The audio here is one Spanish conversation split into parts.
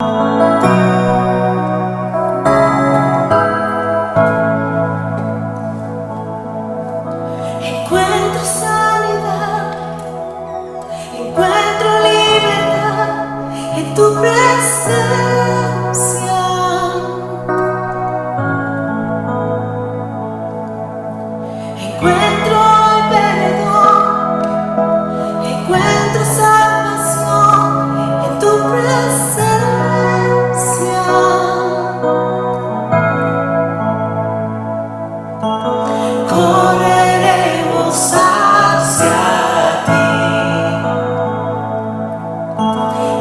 Encuentro sanidad, encuentro libertad en tu presencia. Encuentro perdón, encuentro salvación en tu presencia. Correremos hacia ti,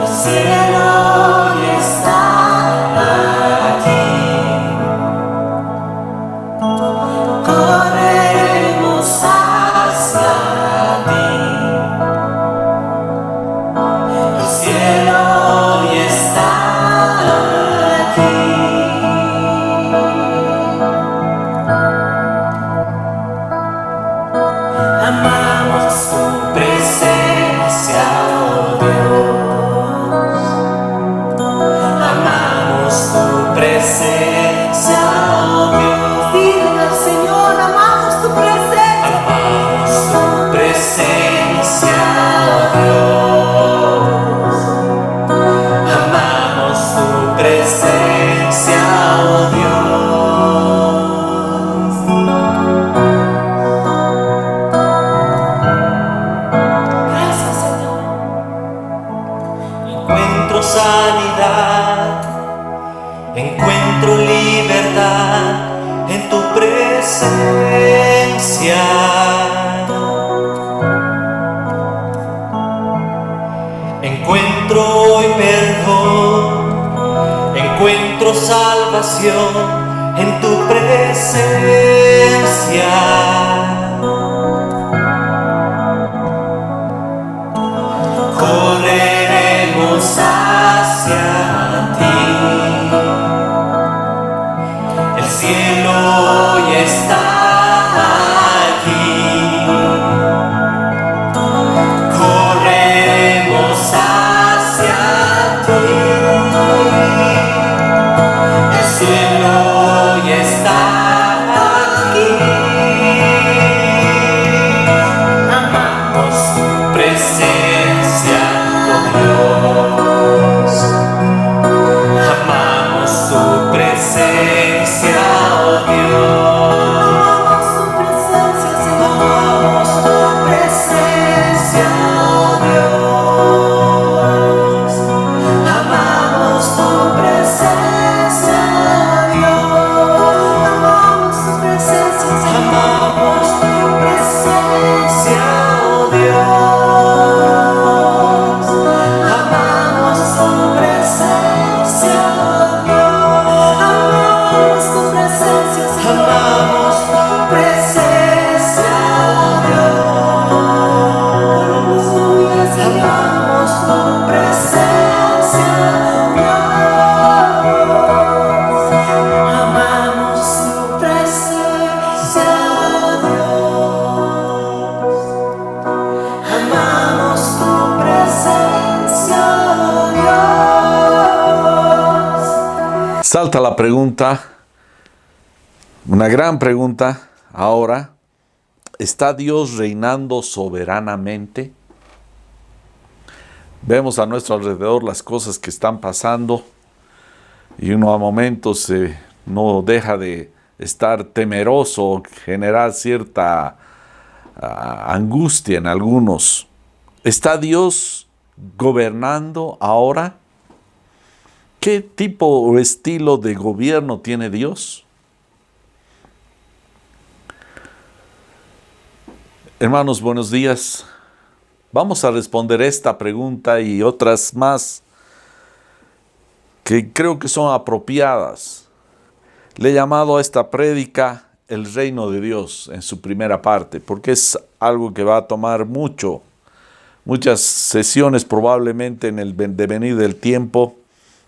el cielo ya está aquí. Correremos hacia ti, el cielo ya está aquí. Amamos tu presencia, oh Dios. Amamos tu presencia, oh Dios. Dile al Señor, amamos tu presencia. Amamos tu presencia, oh Dios. Amamos tu presencia, oh Dios. Gracias, Señor. Encuentro sanidad, encuentro libertad en tu presencia. Encuentro hoy perdón, encuentro salvación en tu presencia. Correremos hacia ti, el cielo ya está aquí. Correremos hacia ti, el cielo ya está aquí. Amamos tu presencia, oh Dios. Amamos tu presencia, oh Dios. Amamos tu presencia, Señor. Amamos tu presencia, oh Dios. Amamos tu presencia, Dios. Amamos tu presencia, Señor. Amamos tu presencia, oh Dios. Amamos tu presencia, oh Dios. Amamos tu presencia, Señor. Amamos tu presencia, oh Dios. Amamos tu presencia, Dios. Amamos tu presencia, Dios. Amamos tu presencia, Dios. Salta la pregunta, una gran pregunta ahora. ¿Está Dios reinando soberanamente? Vemos a nuestro alrededor las cosas que están pasando y uno a momentos no deja de estar temeroso, generar cierta angustia en algunos. ¿Está Dios gobernando ahora? ¿Qué tipo o estilo de gobierno tiene Dios? Hermanos, buenos días. Vamos a responder esta pregunta y otras más que creo que son apropiadas. Le he llamado a esta prédica el reino de Dios en su primera parte, porque es algo que va a tomar muchas sesiones probablemente en el devenir del tiempo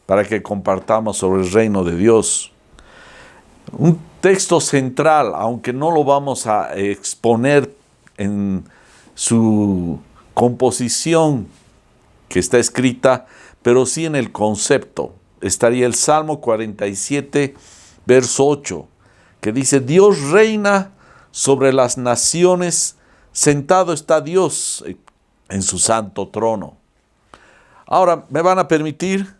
para que compartamos sobre el reino de Dios. Un texto central, aunque no lo vamos a exponer en su composición que está escrita, pero sí en el concepto. estaría el Salmo 47, verso 8, que dice: Dios reina sobre las naciones, sentado está Dios en su santo trono. Ahora, me van a permitir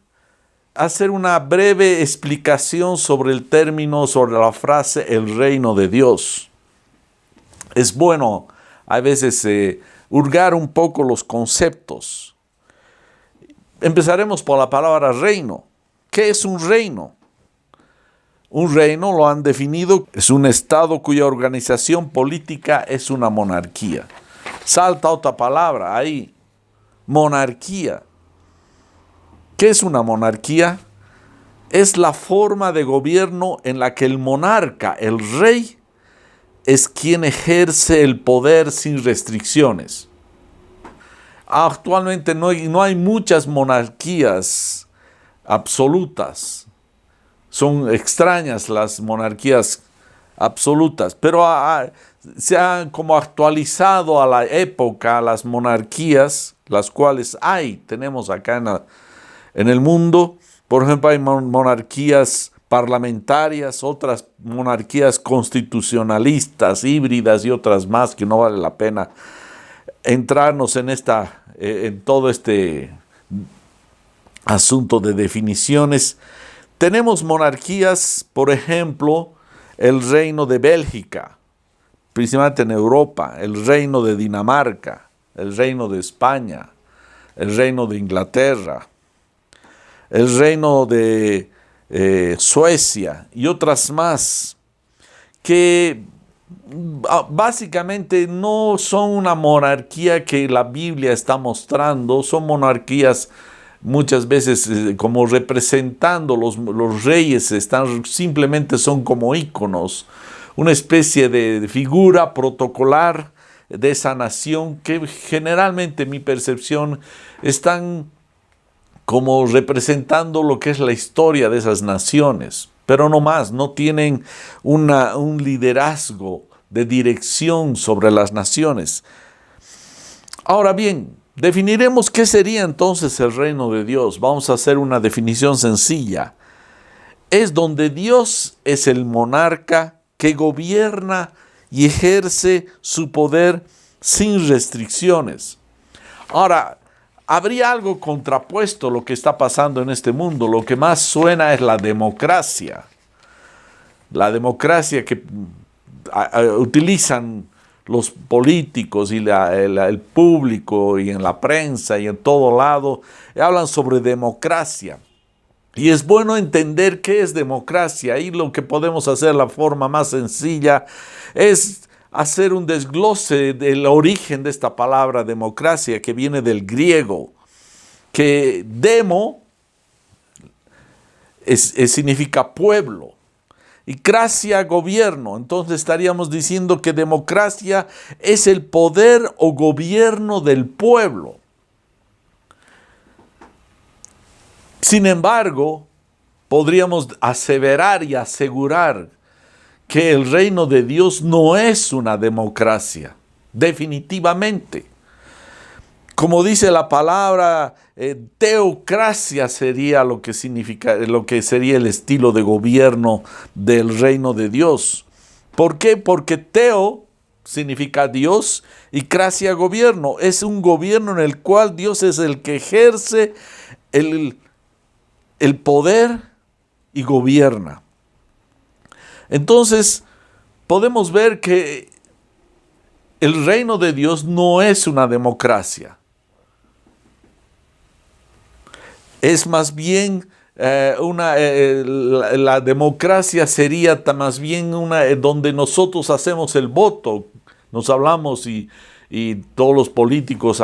hacer una breve explicación sobre el término, sobre la frase el reino de Dios. Es bueno a veces hurgar un poco los conceptos. Empezaremos por la palabra reino. ¿Qué es un reino? Un reino, lo han definido, es un estado cuya organización política es una monarquía. Salta otra palabra ahí, monarquía. ¿Qué es una monarquía? Es la forma de gobierno en la que el monarca, el rey, es quien ejerce el poder sin restricciones. Actualmente no hay muchas monarquías absolutas. Son extrañas las monarquías absolutas, pero se han como actualizado a la época las monarquías, las cuales tenemos acá en el mundo. Por ejemplo, hay monarquías parlamentarias, otras monarquías constitucionalistas, híbridas y otras más que no vale la pena entrarnos en todo este asunto de definiciones. Tenemos monarquías, por ejemplo, el reino de Bélgica, principalmente en Europa, el reino de Dinamarca, el reino de España, el reino de Inglaterra, el reino de Suecia y otras más, que básicamente no son una monarquía que la Biblia está mostrando, son monarquías muchas veces como representando los reyes, simplemente son como íconos, una especie de figura protocolar de esa nación que generalmente, en mi percepción, están como representando lo que es la historia de esas naciones, pero no más, no tienen un liderazgo de dirección sobre las naciones. Ahora bien, definiremos qué sería entonces el reino de Dios. Vamos a hacer una definición sencilla. Es donde Dios es el monarca que gobierna y ejerce su poder sin restricciones. Ahora, habría algo contrapuesto a lo que está pasando en este mundo. Lo que más suena es la democracia. La democracia que utilizan los políticos y el público y en la prensa y en todo lado, hablan sobre democracia. Y es bueno entender qué es democracia. Y lo que podemos hacer, la forma más sencilla, es hacer un desglose del origen de esta palabra democracia, que viene del griego, que demo significa pueblo y cracia gobierno. Entonces estaríamos diciendo que democracia es el poder o gobierno del pueblo. Sin embargo, podríamos aseverar y asegurar que el reino de Dios no es una democracia, definitivamente. Como dice la palabra, teocracia sería lo que sería el estilo de gobierno del reino de Dios. ¿Por qué? Porque teo significa Dios y cracia gobierno. Es un gobierno en el cual Dios es el que ejerce el poder y gobierna. Entonces, podemos ver que el reino de Dios no es una democracia. Es más bien la democracia sería más bien una donde nosotros hacemos el voto. Nos hablamos y todos los políticos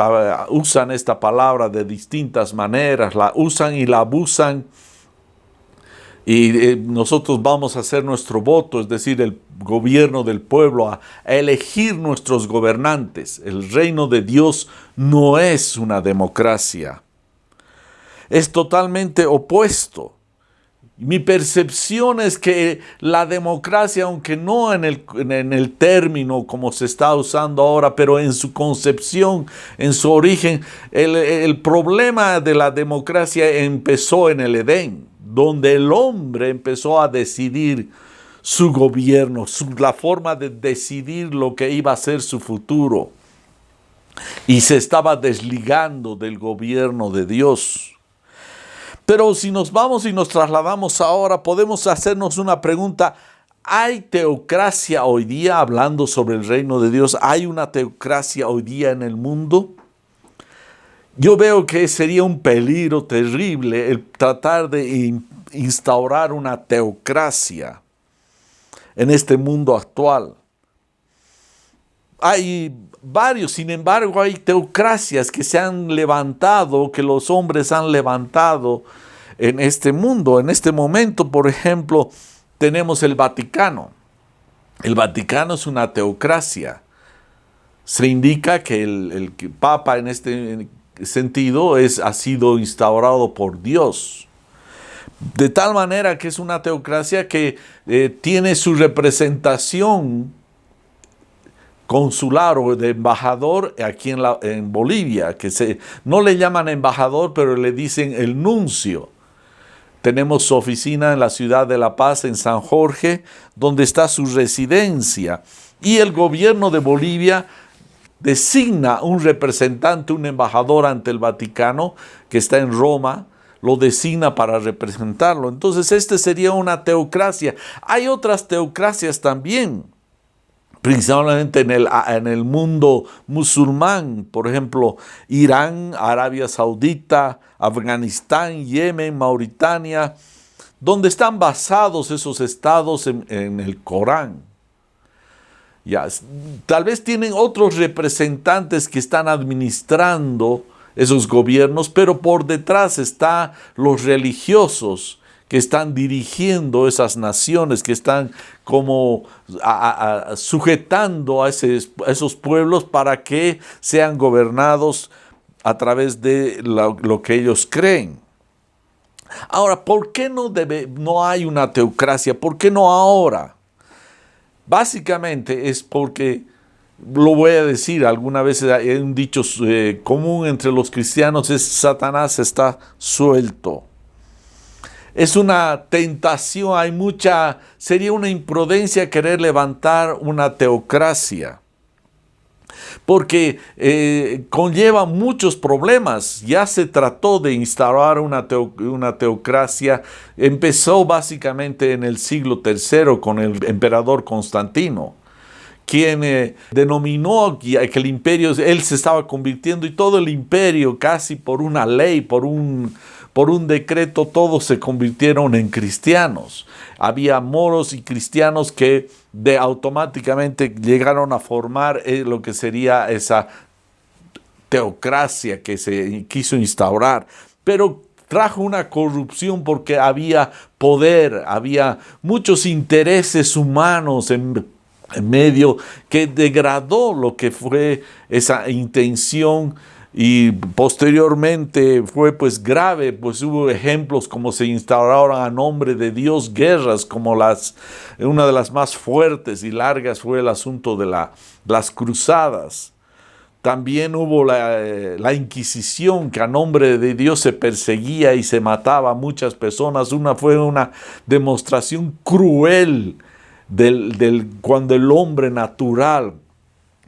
usan esta palabra de distintas maneras, la usan y la abusan. Y nosotros vamos a hacer nuestro voto, es decir, el gobierno del pueblo, a elegir nuestros gobernantes. El reino de Dios no es una democracia. Es totalmente opuesto. Mi percepción es que la democracia, aunque no en el término como se está usando ahora, pero en su concepción, en su origen, el problema de la democracia empezó en el Edén, donde el hombre empezó a decidir su gobierno, la forma de decidir lo que iba a ser su futuro. Y se estaba desligando del gobierno de Dios. Pero si nos vamos y nos trasladamos ahora, podemos hacernos una pregunta. ¿Hay teocracia hoy día, hablando sobre el reino de Dios? ¿Hay una teocracia hoy día en el mundo? Yo veo que sería un peligro terrible el tratar de instaurar una teocracia en este mundo actual. Hay varios, sin embargo, hay teocracias que se han levantado, que los hombres han levantado en este mundo. En este momento, por ejemplo, tenemos el Vaticano. El Vaticano es una teocracia. Se indica que el Papa en este sentido ha sido instaurado por Dios. De tal manera que es una teocracia que tiene su representación consular o de embajador aquí en Bolivia, que no le llaman embajador, pero le dicen el nuncio. Tenemos su oficina en la ciudad de La Paz, en San Jorge, donde está su residencia. Y el gobierno de Bolivia designa un representante, un embajador ante el Vaticano, que está en Roma, lo designa para representarlo. Entonces, este sería una teocracia. Hay otras teocracias también, principalmente en el mundo musulmán, por ejemplo, Irán, Arabia Saudita, Afganistán, Yemen, Mauritania, donde están basados esos estados en el Corán. Ya, tal vez tienen otros representantes que están administrando esos gobiernos, pero por detrás están los religiosos que están dirigiendo esas naciones, que están como sujetando a esos pueblos para que sean gobernados a través de lo que ellos creen. Ahora, ¿por qué no hay una teocracia? ¿Por qué no ahora? Básicamente es porque, lo voy a decir, alguna vez hay un dicho común entre los cristianos, es Satanás está suelto. Es una tentación, sería una imprudencia querer levantar una teocracia, porque conlleva muchos problemas. Ya se trató de instaurar una teocracia, empezó básicamente en el siglo III con el emperador Constantino, quien denominó que el imperio, él se estaba convirtiendo, y todo el imperio, casi por una ley, por un decreto, todos se convirtieron en cristianos. Había moros y cristianos que automáticamente llegaron a formar lo que sería esa teocracia que se quiso instaurar. Pero trajo una corrupción porque había poder, había muchos intereses humanos en medio, que degradó lo que fue esa intención, y posteriormente fue pues grave, pues hubo ejemplos como se instauraron a nombre de Dios guerras, como una de las más fuertes y largas fue el asunto de las cruzadas. También hubo la Inquisición, que a nombre de Dios se perseguía y se mataba a muchas personas. Fue una demostración cruel cuando el hombre natural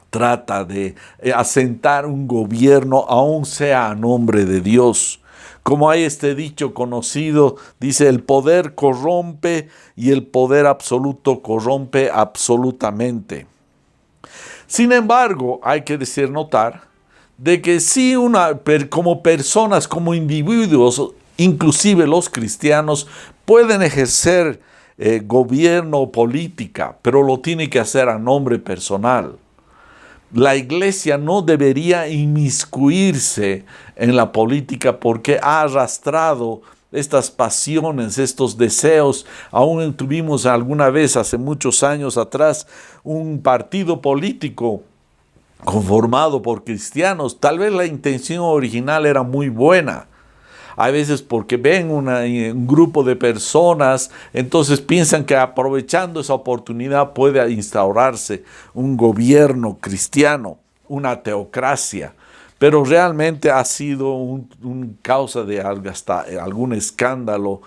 trata de asentar un gobierno, aun sea a nombre de Dios. Como hay este dicho conocido, dice: el poder corrompe y el poder absoluto corrompe absolutamente. Sin embargo, hay que notar de que sí, como personas, como individuos, inclusive los cristianos, pueden ejercer gobierno o política, pero lo tiene que hacer a nombre personal. La iglesia no debería inmiscuirse en la política porque ha arrastrado estas pasiones, estos deseos. Aún tuvimos alguna vez, hace muchos años atrás, un partido político conformado por cristianos. Tal vez la intención original era muy buena. A veces porque ven un grupo de personas, entonces piensan que aprovechando esa oportunidad puede instaurarse un gobierno cristiano, una teocracia. Pero realmente ha sido un causa de hasta algún escándalo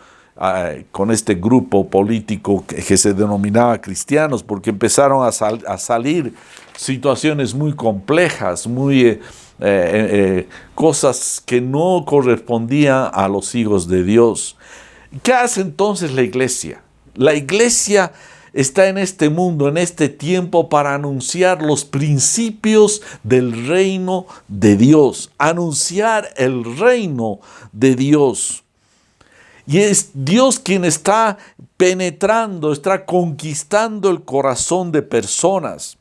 con este grupo político que se denominaba cristianos, porque empezaron a salir situaciones muy complejas, cosas que no correspondían a los hijos de Dios. ¿Qué hace entonces la iglesia? La iglesia está en este mundo, en este tiempo, para anunciar los principios del reino de Dios, anunciar el reino de Dios. Y es Dios quien está penetrando, está conquistando el corazón de personas.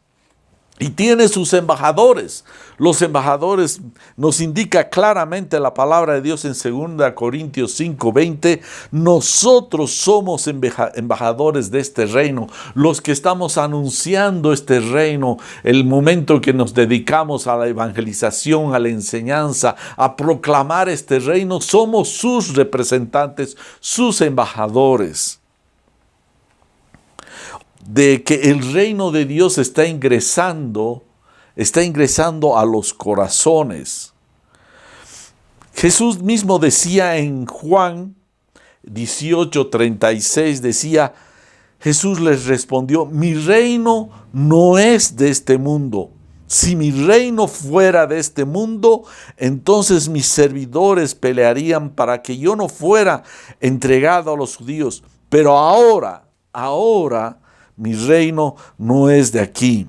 Y tiene sus embajadores. Los embajadores nos indica claramente la palabra de Dios en 2 Corintios 5:20. Nosotros somos embajadores de este reino. Los que estamos anunciando este reino, el momento que nos dedicamos a la evangelización, a la enseñanza, a proclamar este reino, somos sus representantes, sus embajadores. De que el reino de Dios está ingresando a los corazones. Jesús mismo decía en Juan 18:36, decía, Jesús les respondió, mi reino no es de este mundo. Si mi reino fuera de este mundo, entonces mis servidores pelearían para que yo no fuera entregado a los judíos. Pero ahora, mi reino no es de aquí.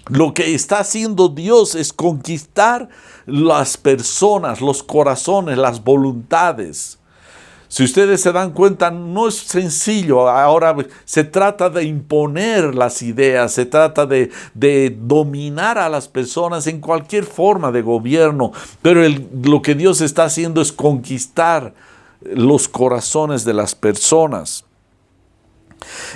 Lo que está haciendo Dios es conquistar las personas, los corazones, las voluntades. Si ustedes se dan cuenta, no es sencillo. Ahora se trata de imponer las ideas, se trata de dominar a las personas en cualquier forma de gobierno. Pero lo que Dios está haciendo es conquistar los corazones de las personas.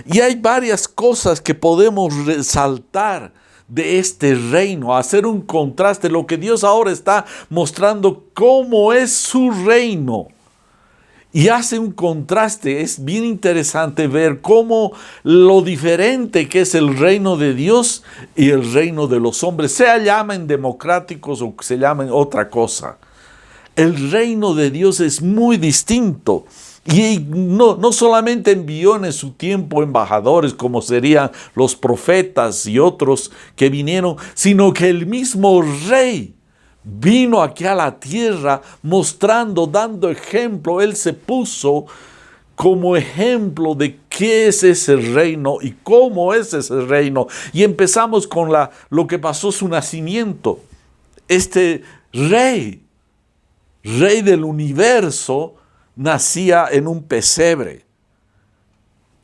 Y hay varias cosas que podemos resaltar de este reino, hacer un contraste. Lo que Dios ahora está mostrando cómo es su reino. Y hace un contraste. Es bien interesante ver cómo lo diferente que es el reino de Dios y el reino de los hombres, se llamen democráticos o se llamen otra cosa. El reino de Dios es muy distinto. Y no solamente envió en su tiempo embajadores como serían los profetas y otros que vinieron, sino que el mismo rey vino aquí a la tierra mostrando, dando ejemplo. Él se puso como ejemplo de qué es ese reino y cómo es ese reino. Y empezamos con lo que pasó su nacimiento. Este rey del universo, nacía en un pesebre,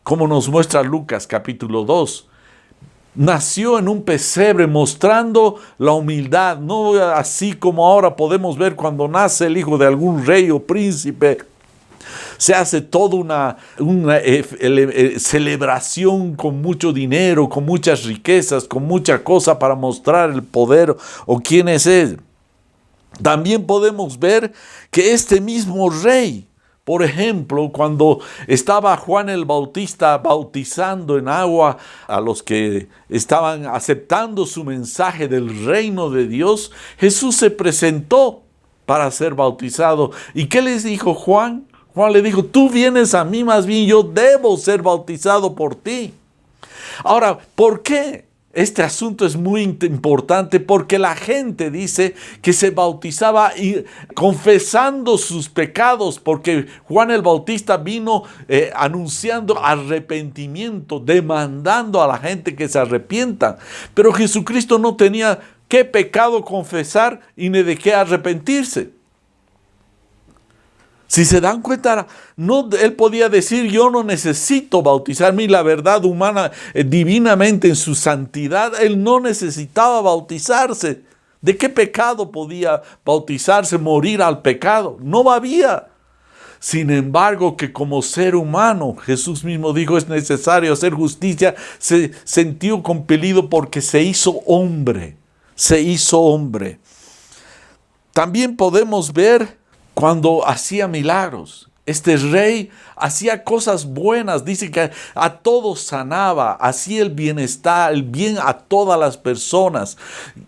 como nos muestra Lucas capítulo 2. Nació en un pesebre mostrando la humildad, no así como ahora podemos ver cuando nace el hijo de algún rey o príncipe. Se hace toda una celebración con mucho dinero, con muchas riquezas, con mucha cosa para mostrar el poder o quién es él. También podemos ver que este mismo rey, por ejemplo, cuando estaba Juan el Bautista bautizando en agua a los que estaban aceptando su mensaje del reino de Dios, Jesús se presentó para ser bautizado. ¿Y qué les dijo Juan? Juan le dijo, tú vienes a mí, más bien yo debo ser bautizado por ti. Ahora, ¿por qué? Este asunto es muy importante porque la gente dice que se bautizaba confesando sus pecados, porque Juan el Bautista vino anunciando arrepentimiento, demandando a la gente que se arrepientan. Pero Jesucristo no tenía qué pecado confesar y ni de qué arrepentirse. Si se dan cuenta, él podía decir, yo no necesito bautizarme, y la verdad humana, divinamente en su santidad, él no necesitaba bautizarse. ¿De qué pecado podía bautizarse, morir al pecado? No había. Sin embargo, que como ser humano, Jesús mismo dijo, es necesario hacer justicia, se sintió compelido porque se hizo hombre. Se hizo hombre. También podemos ver cuando hacía milagros. Este rey hacía cosas buenas, dice que a todos sanaba, hacía el bienestar, el bien a todas las personas.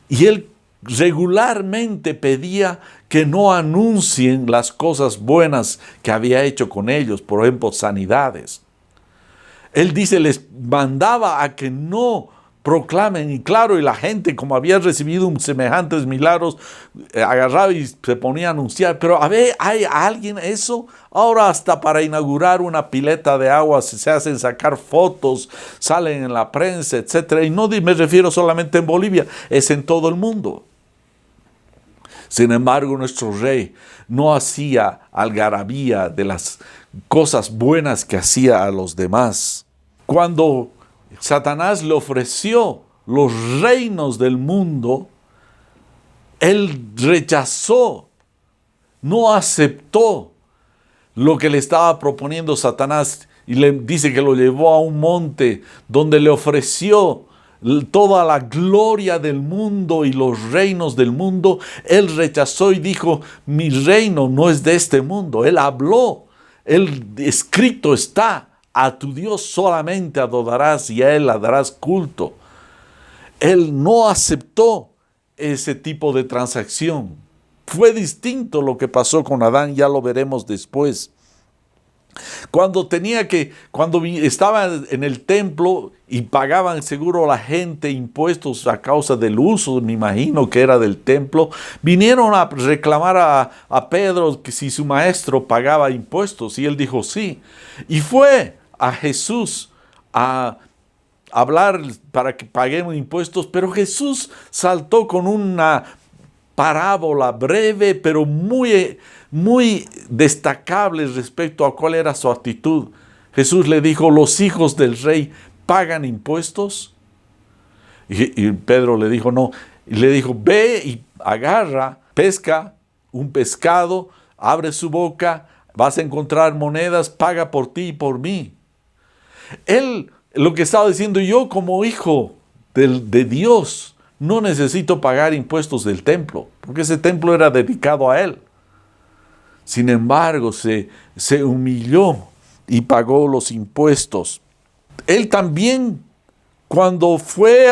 Y él regularmente pedía que no anuncien las cosas buenas que había hecho con ellos, por ejemplo, sanidades. Él dice, les mandaba a que no proclamen, y claro, y la gente, como había recibido semejantes milagros, agarraba y se ponía a anunciar. Pero a ver, ¿hay alguien eso? Ahora hasta para inaugurar una pileta de agua se hacen sacar fotos, salen en la prensa, etc. Y no me refiero solamente en Bolivia, es en todo el mundo. Sin embargo, nuestro rey no hacía algarabía de las cosas buenas que hacía a los demás. Cuando Satanás le ofreció los reinos del mundo, él rechazó, no aceptó lo que le estaba proponiendo Satanás, y le dice que lo llevó a un monte donde le ofreció toda la gloria del mundo y los reinos del mundo. Él rechazó y dijo, mi reino no es de este mundo. Él habló, escrito está, a tu Dios solamente adorarás y a Él le darás culto. Él no aceptó ese tipo de transacción. Fue distinto lo que pasó con Adán, ya lo veremos después. Cuando estaba en el templo y pagaban seguro la gente impuestos a causa del uso, me imagino que era del templo, vinieron a reclamar a Pedro que si su maestro pagaba impuestos, y él dijo sí. Y fue a Jesús a hablar para que paguemos impuestos, pero Jesús saltó con una parábola breve, pero muy destacable respecto a cuál era su actitud. Jesús le dijo, ¿los hijos del rey pagan impuestos? Y Pedro le dijo, no. Y le dijo, ve y agarra, pesca un pescado, abre su boca, vas a encontrar monedas, paga por ti y por mí. Él, lo que estaba diciendo, yo como hijo de Dios, no necesito pagar impuestos del templo, porque ese templo era dedicado a él. Sin embargo, se humilló y pagó los impuestos. Él también, cuando fue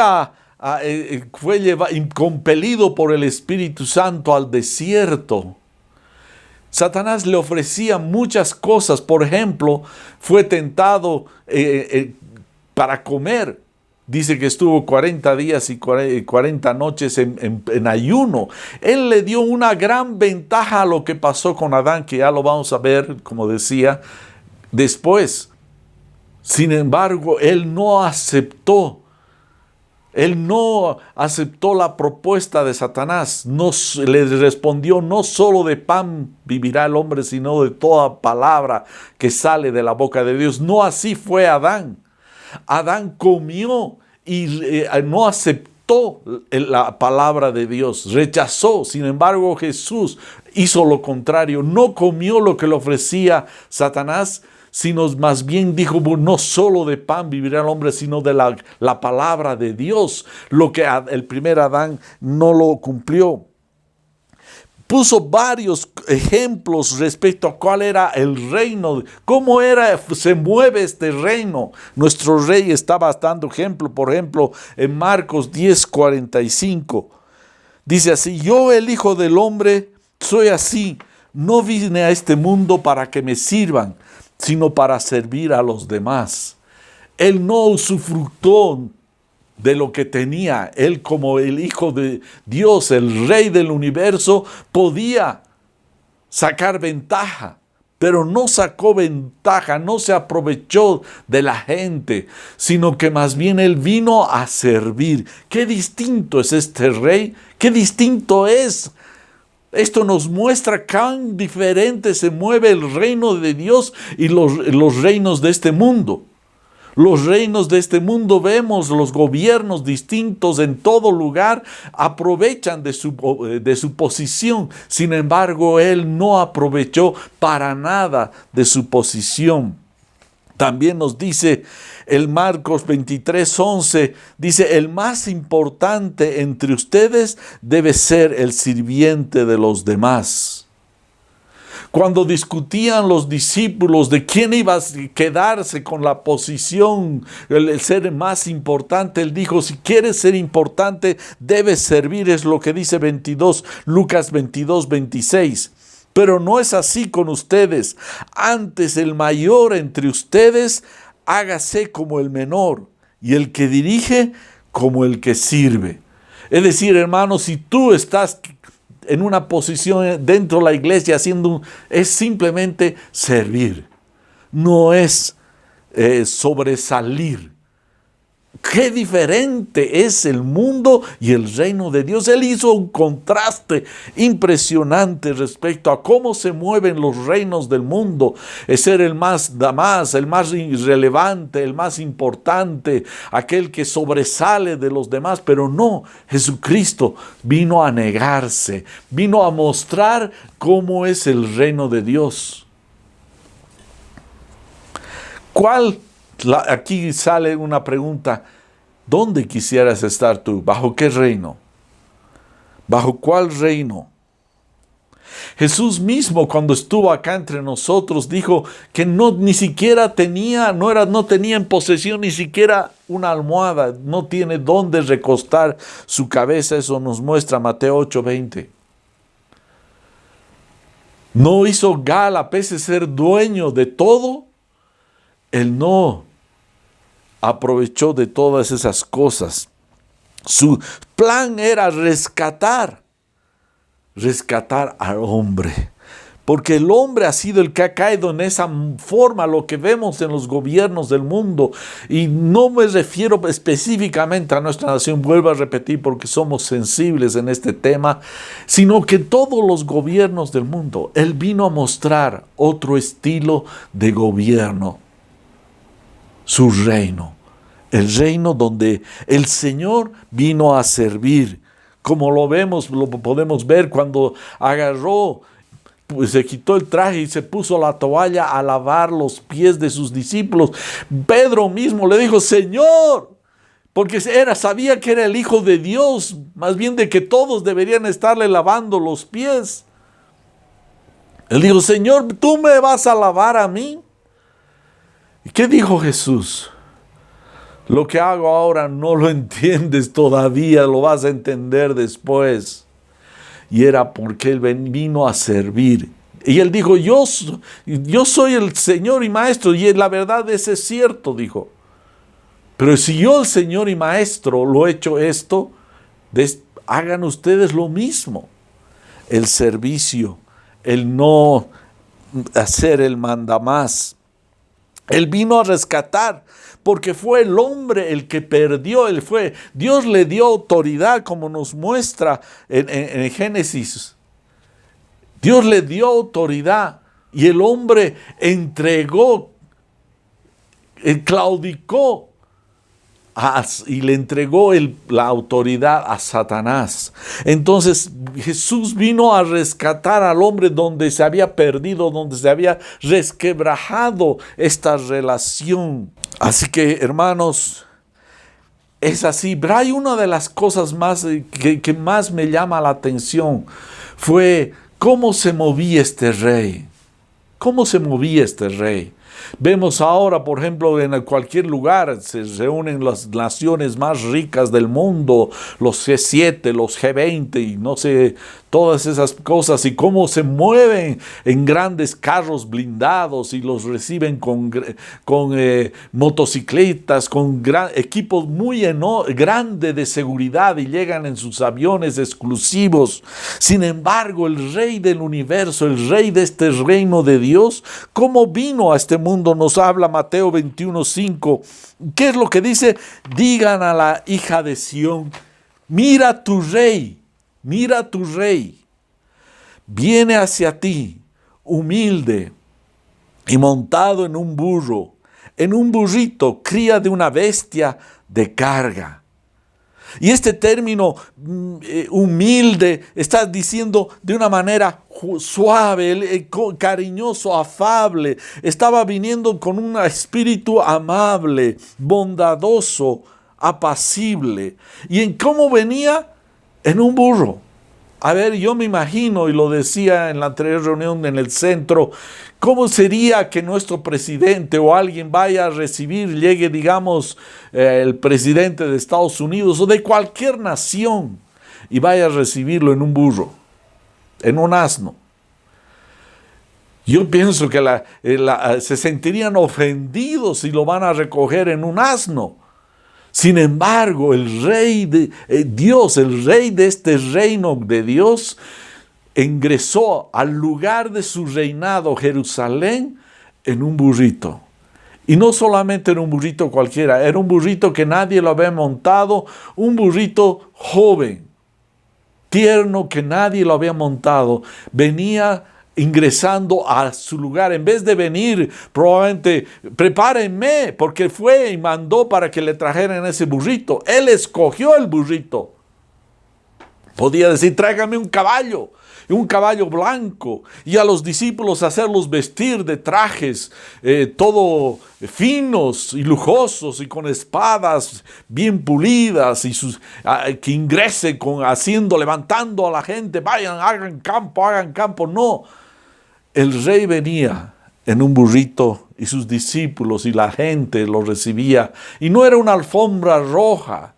compelido por el Espíritu Santo al desierto, Satanás le ofrecía muchas cosas. Por ejemplo, fue tentado para comer. Dice que estuvo 40 días y 40 noches en ayuno. Él le dio una gran ventaja a lo que pasó con Adán, que ya lo vamos a ver, como decía, después. Sin embargo, él no aceptó la propuesta de Satanás. Le respondió, no solo de pan vivirá el hombre, sino de toda palabra que sale de la boca de Dios. No así fue Adán. Adán comió y no aceptó la palabra de Dios, rechazó. Sin embargo, Jesús hizo lo contrario, no comió lo que le ofrecía Satanás, sino más bien dijo, no solo de pan vivirá el hombre, sino de la palabra de Dios, lo que el primer Adán no lo cumplió. Puso varios ejemplos respecto a cuál era el reino, cómo se mueve este reino. Nuestro rey estaba dando ejemplo, por ejemplo, en Marcos 10:45. Dice así, yo el Hijo del Hombre soy así, no vine a este mundo para que me sirvan, sino para servir a los demás. Él no usufructó de lo que tenía. Él, como el Hijo de Dios, el Rey del universo, podía sacar ventaja, pero no sacó ventaja, no se aprovechó de la gente, sino que más bien él vino a servir. Qué distinto es este rey, qué distinto es. Esto nos muestra cuán diferente se mueve el reino de Dios y los reinos de este mundo. Los reinos de este mundo, vemos los gobiernos distintos en todo lugar, aprovechan de su posición. Sin embargo, él no aprovechó para nada de su posición. También nos dice el Marcos 23:11, dice, el más importante entre ustedes debe ser el sirviente de los demás. Cuando discutían los discípulos de quién iba a quedarse con la posición, el ser más importante, él dijo, si quieres ser importante, debes servir, es lo que dice Lucas 22, 26. Pero no es así con ustedes. Antes el mayor entre ustedes hágase como el menor, y el que dirige como el que sirve. Es decir, hermano, si tú estás en una posición dentro de la iglesia es simplemente servir, no es sobresalir. Qué diferente es el mundo y el reino de Dios. Él hizo un contraste impresionante respecto a cómo se mueven los reinos del mundo. Es ser el más relevante, el más importante, aquel que sobresale de los demás. Pero no, Jesucristo vino a negarse, vino a mostrar cómo es el reino de Dios. Aquí sale una pregunta: ¿dónde quisieras estar tú? ¿Bajo qué reino? ¿Bajo cuál reino? Jesús mismo, cuando estuvo acá entre nosotros, dijo que no tenía en posesión ni siquiera una almohada, no tiene dónde recostar su cabeza. Eso nos muestra Mateo 8:20. No hizo gala, pese a ser dueño de todo, él no aprovechó de todas esas cosas. Su plan era rescatar al hombre, porque el hombre ha sido el que ha caído en esa forma, lo que vemos en los gobiernos del mundo. Y no me refiero específicamente a nuestra nación, vuelvo a repetir porque somos sensibles en este tema, sino que todos los gobiernos del mundo, Él vino a mostrar otro estilo de gobierno. Su reino, el reino donde el Señor vino a servir, como lo podemos ver cuando agarró, pues se quitó el traje y se puso la toalla a lavar los pies de sus discípulos. Pedro mismo le dijo: Señor, porque sabía que era el Hijo de Dios, más bien de que todos deberían estarle lavando los pies. Él dijo: Señor, ¿tú me vas a lavar a mí? ¿Y qué dijo Jesús? Lo que hago ahora no lo entiendes todavía, lo vas a entender después. Y era porque Él vino a servir. Y Él dijo: yo soy el Señor y Maestro. Y la verdad, es cierto, dijo. Pero si yo, el Señor y Maestro, lo he hecho esto, hagan ustedes lo mismo. El servicio, el no hacer el mandamás. Él vino a rescatar, porque fue el hombre el que perdió. Dios le dio autoridad, como nos muestra en Génesis. Dios le dio autoridad y el hombre claudicó y le entregó la autoridad a Satanás. Entonces Jesús vino a rescatar al hombre donde se había perdido, donde se había resquebrajado esta relación. Así que, hermanos, es así. Pero hay una de las cosas que más me llama la atención, fue cómo se movía este rey. ¿Cómo se movía este rey? Vemos ahora, por ejemplo, en cualquier lugar se reúnen las naciones más ricas del mundo, los G7, los G20 y no sé, todas esas cosas, y cómo se mueven en grandes carros blindados y los reciben con motocicletas, con equipos muy grandes de seguridad, y llegan en sus aviones exclusivos. Sin embargo, el Rey del universo, el Rey de este reino de Dios, ¿cómo vino a este mundo? Nos habla Mateo 21:5. ¿Qué es lo que dice? Digan a la hija de Sión: mira tu rey. Mira tu rey, viene hacia ti, humilde y montado en un burro, en un burrito, cría de una bestia de carga. Y este término humilde está diciendo de una manera suave, cariñoso, afable. Estaba viniendo con un espíritu amable, bondadoso, apacible. ¿Y en cómo venía? En un burro. A ver, yo me imagino, y lo decía en la anterior reunión en el centro, ¿cómo sería que nuestro presidente o alguien vaya a recibir, llegue, digamos, el presidente de Estados Unidos o de cualquier nación y vaya a recibirlo en un burro, en un asno? Yo pienso que se sentirían ofendidos si lo van a recoger en un asno. Sin embargo, el rey de Dios, el rey de este reino de Dios, ingresó al lugar de su reinado, Jerusalén, en un burrito. Y no solamente en un burrito cualquiera, era un burrito que nadie lo había montado, un burrito joven, tierno, que nadie lo había montado. Venía ingresando a su lugar. En vez de venir, probablemente, prepárenme, porque fue y mandó para que le trajeran ese burrito. Él escogió el burrito. Podía decir, tráigame un caballo blanco, y a los discípulos hacerlos vestir de trajes todo finos y lujosos y con espadas bien pulidas, y que ingrese levantando a la gente, vayan, hagan campo. No, el rey venía en un burrito y sus discípulos y la gente lo recibía, y no era una alfombra roja.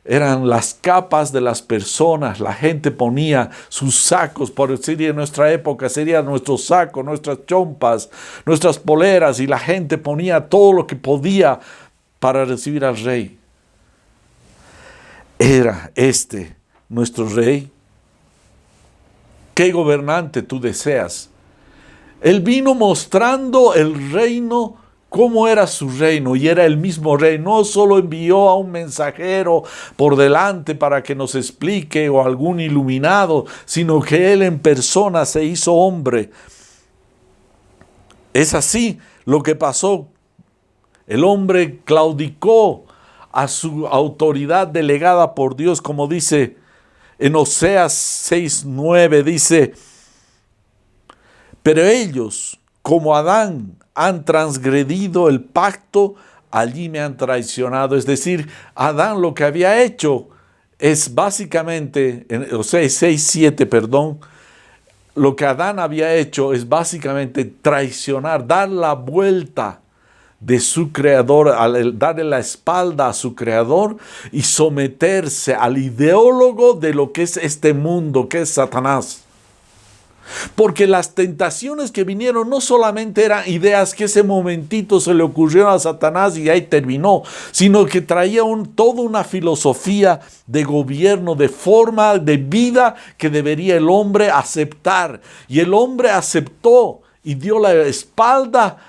Eran las capas de las personas. La gente ponía sus sacos, por decir en nuestra época serían nuestros sacos, nuestras chompas, nuestras poleras, y la gente ponía todo lo que podía para recibir al rey. ¿Era este nuestro rey? ¿Qué gobernante tú deseas? Él vino mostrando el reino, cómo era su reino, y era el mismo rey. No solo envió a un mensajero por delante para que nos explique, o algún iluminado, sino que él en persona se hizo hombre. Es así lo que pasó. El hombre claudicó a su autoridad delegada por Dios, como dice en Oseas 6:9, dice: pero ellos, como Adán, han transgredido el pacto, allí me han traicionado. Es decir, Adán lo que había hecho es básicamente, o sea, 6:7, perdón, lo que Adán había hecho es básicamente traicionar, dar la vuelta de su creador, darle la espalda a su creador y someterse al ideólogo de lo que es este mundo, que es Satanás. Porque las tentaciones que vinieron no solamente eran ideas que ese momentito se le ocurrieron a Satanás y ahí terminó, sino que traía toda una filosofía de gobierno, de forma de vida que debería el hombre aceptar. Y el hombre aceptó y dio la espalda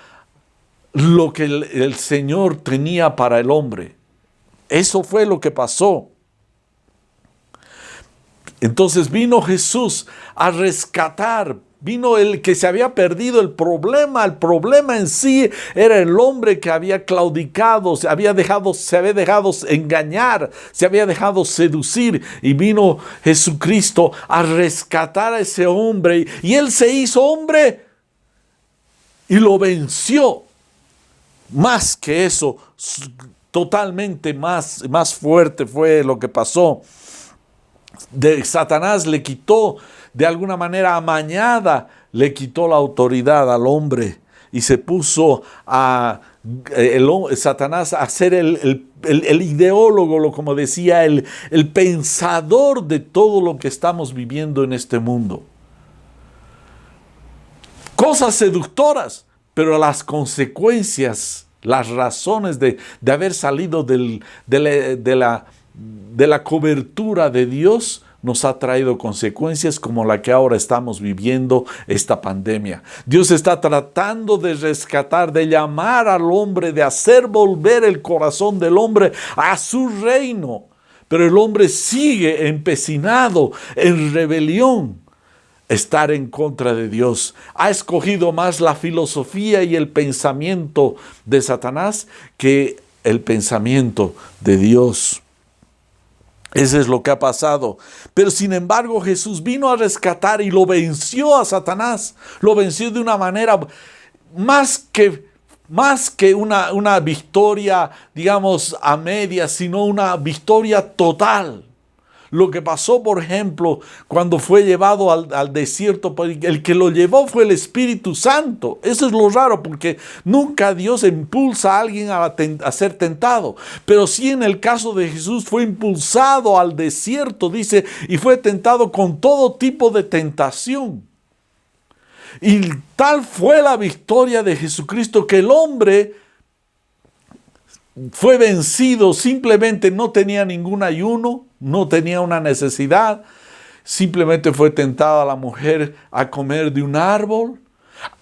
lo que el Señor tenía para el hombre. Eso fue lo que pasó. Entonces vino Jesús a rescatar, vino el que se había perdido el problema en sí era el hombre que había claudicado, se había dejado engañar, se había dejado seducir, y vino Jesucristo a rescatar a ese hombre, y él se hizo hombre y lo venció. Más que eso, totalmente más fuerte fue lo que pasó. Satanás le quitó, de alguna manera amañada, le quitó la autoridad al hombre, y se puso Satanás a ser el ideólogo, como decía, el pensador de todo lo que estamos viviendo en este mundo. Cosas seductoras, pero las consecuencias, las razones de haber salido de la cobertura de Dios, nos ha traído consecuencias como la que ahora estamos viviendo, esta pandemia. Dios está tratando de rescatar, de llamar al hombre, de hacer volver el corazón del hombre a su reino. Pero el hombre sigue empecinado en rebelión, estar en contra de Dios. Ha escogido más la filosofía y el pensamiento de Satanás que el pensamiento de Dios. Eso es lo que ha pasado. Pero sin embargo, Jesús vino a rescatar y lo venció a Satanás. Lo venció de una manera más que una victoria, digamos, a medias, sino una victoria total. lo que pasó, por ejemplo, cuando fue llevado al desierto. El que lo llevó fue el Espíritu Santo. Eso es lo raro, porque nunca Dios impulsa a alguien a ser tentado. Pero sí, en el caso de Jesús, fue impulsado al desierto, dice, y fue tentado con todo tipo de tentación. Y tal fue la victoria de Jesucristo que el hombre fue vencido. Simplemente no tenía ningún ayuno, no tenía una necesidad. Simplemente fue tentada la mujer a comer de un árbol.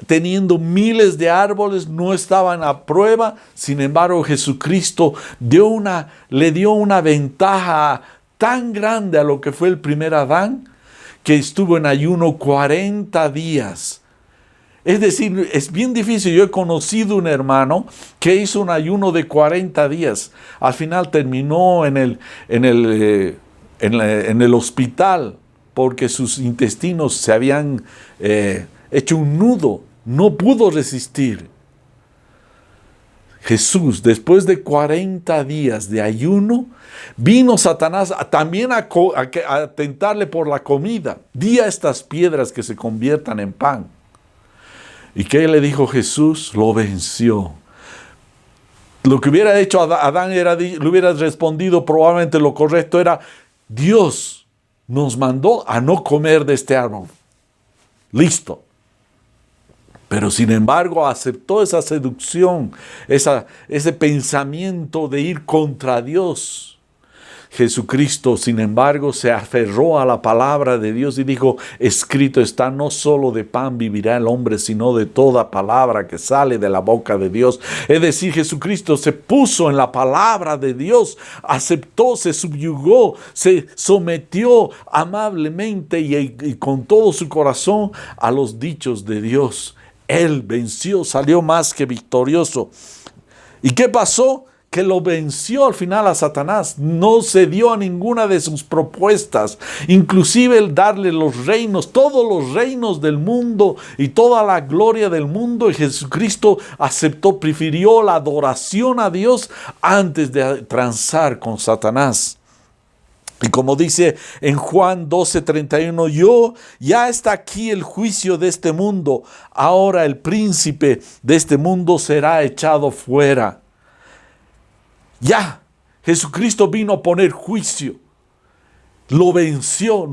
Teniendo miles de árboles, no estaban a prueba. Sin embargo, Jesucristo le dio una ventaja tan grande a lo que fue el primer Adán, que estuvo en ayuno 40 días. Es decir, es bien difícil. Yo he conocido un hermano que hizo un ayuno de 40 días. Al final terminó en el hospital porque sus intestinos se habían hecho un nudo. No pudo resistir. Jesús, después de 40 días de ayuno, vino Satanás también a tentarle por la comida. Di a estas piedras que se conviertan en pan. ¿Y qué le dijo Jesús? Lo venció. Lo que hubiera hecho Adán le hubiera respondido probablemente lo correcto era: Dios nos mandó a no comer de este árbol. Listo. Pero sin embargo aceptó esa seducción, ese pensamiento de ir contra Dios. Jesucristo, sin embargo, se aferró a la palabra de Dios y dijo: escrito está, no solo de pan vivirá el hombre, sino de toda palabra que sale de la boca de Dios. Es decir, Jesucristo se puso en la palabra de Dios, aceptó, se subyugó, se sometió amablemente y con todo su corazón a los dichos de Dios. Él venció, salió más que victorioso. ¿Y qué pasó? Que lo venció al final a Satanás. No cedió a ninguna de sus propuestas, inclusive el darle los reinos, todos los reinos del mundo y toda la gloria del mundo. Y Jesucristo aceptó, prefirió la adoración a Dios antes de transar con Satanás. Y como dice en Juan 12:31, ya está aquí el juicio de este mundo. Ahora el príncipe de este mundo será echado fuera. Ya, Jesucristo vino a poner juicio. Lo venció.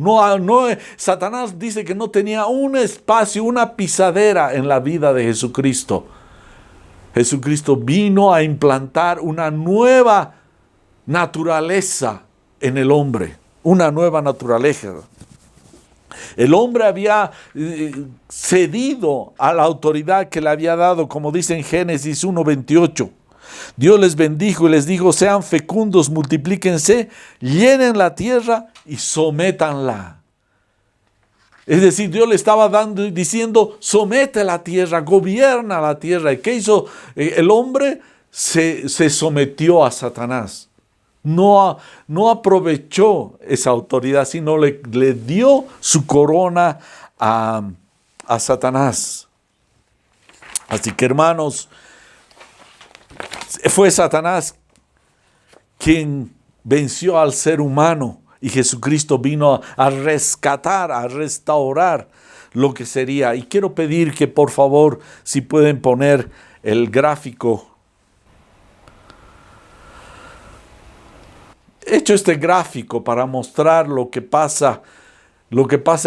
Satanás dice que no tenía un espacio, una pisadera en la vida de Jesucristo. Jesucristo vino a implantar una nueva naturaleza en el hombre. Una nueva naturaleza. El hombre había cedido a la autoridad que le había dado, como dice en Génesis 1:28. Dios les bendijo y les dijo: sean fecundos, multiplíquense, llenen la tierra y sométanla. Es decir, Dios le estaba diciendo: somete la tierra, gobierna la tierra. ¿Y qué hizo el hombre? Se sometió a Satanás. No aprovechó esa autoridad, sino le dio su corona a Satanás. Así que, hermanos, fue Satanás quien venció al ser humano, y Jesucristo vino a rescatar, a restaurar lo que sería. Y quiero pedir que, por favor, si pueden poner el gráfico. He hecho este gráfico para mostrar lo que pasa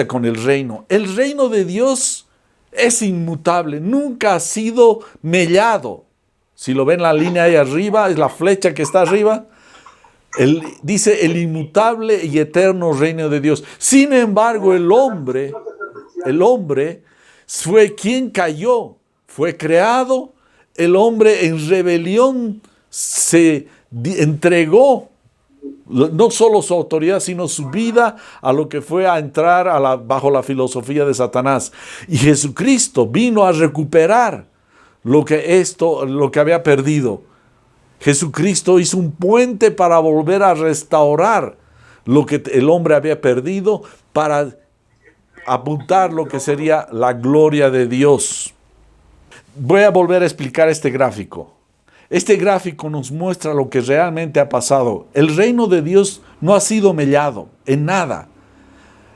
con el reino. El reino de Dios es inmutable, nunca ha sido mellado. Si lo ven, la línea ahí arriba, es la flecha que está arriba. Dice el inmutable y eterno reino de Dios. Sin embargo, el hombre fue quien cayó, fue creado. El hombre en rebelión se entregó no solo su autoridad, sino su vida a lo que fue a entrar bajo la filosofía de Satanás. Y Jesucristo vino a recuperar lo que había perdido. Jesucristo hizo un puente para volver a restaurar lo que el hombre había perdido, para apuntar lo que sería la gloria de Dios. Voy a volver a explicar este gráfico. Este gráfico nos muestra lo que realmente ha pasado. El reino de Dios no ha sido mellado en nada.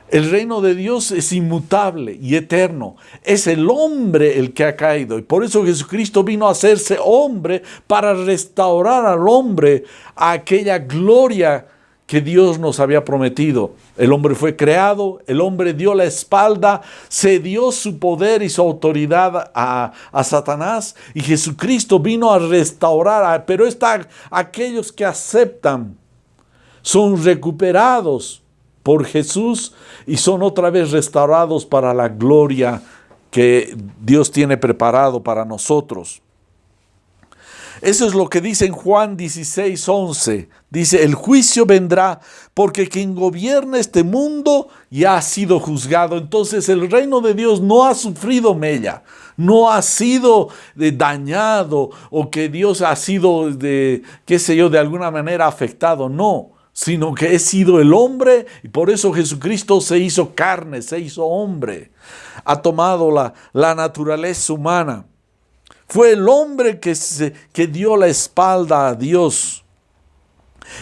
El reino de Dios es inmutable y eterno. Es el hombre el que ha caído. Y por eso Jesucristo vino a hacerse hombre para restaurar al hombre a aquella gloria que Dios nos había prometido. El hombre fue creado, el hombre dio la espalda, cedió su poder y su autoridad a Satanás, y Jesucristo vino a restaurar, pero aquellos que aceptan son recuperados por Jesús y son otra vez restaurados para la gloria que Dios tiene preparado para nosotros. Eso es lo que dice en Juan 16:11. Dice, el juicio vendrá porque quien gobierna este mundo ya ha sido juzgado. Entonces el reino de Dios no ha sufrido mella, no ha sido dañado o que Dios ha sido, de alguna manera afectado. No, sino que he sido el hombre, y por eso Jesucristo se hizo carne, se hizo hombre. Ha tomado la naturaleza humana. Fue el hombre que dio la espalda a Dios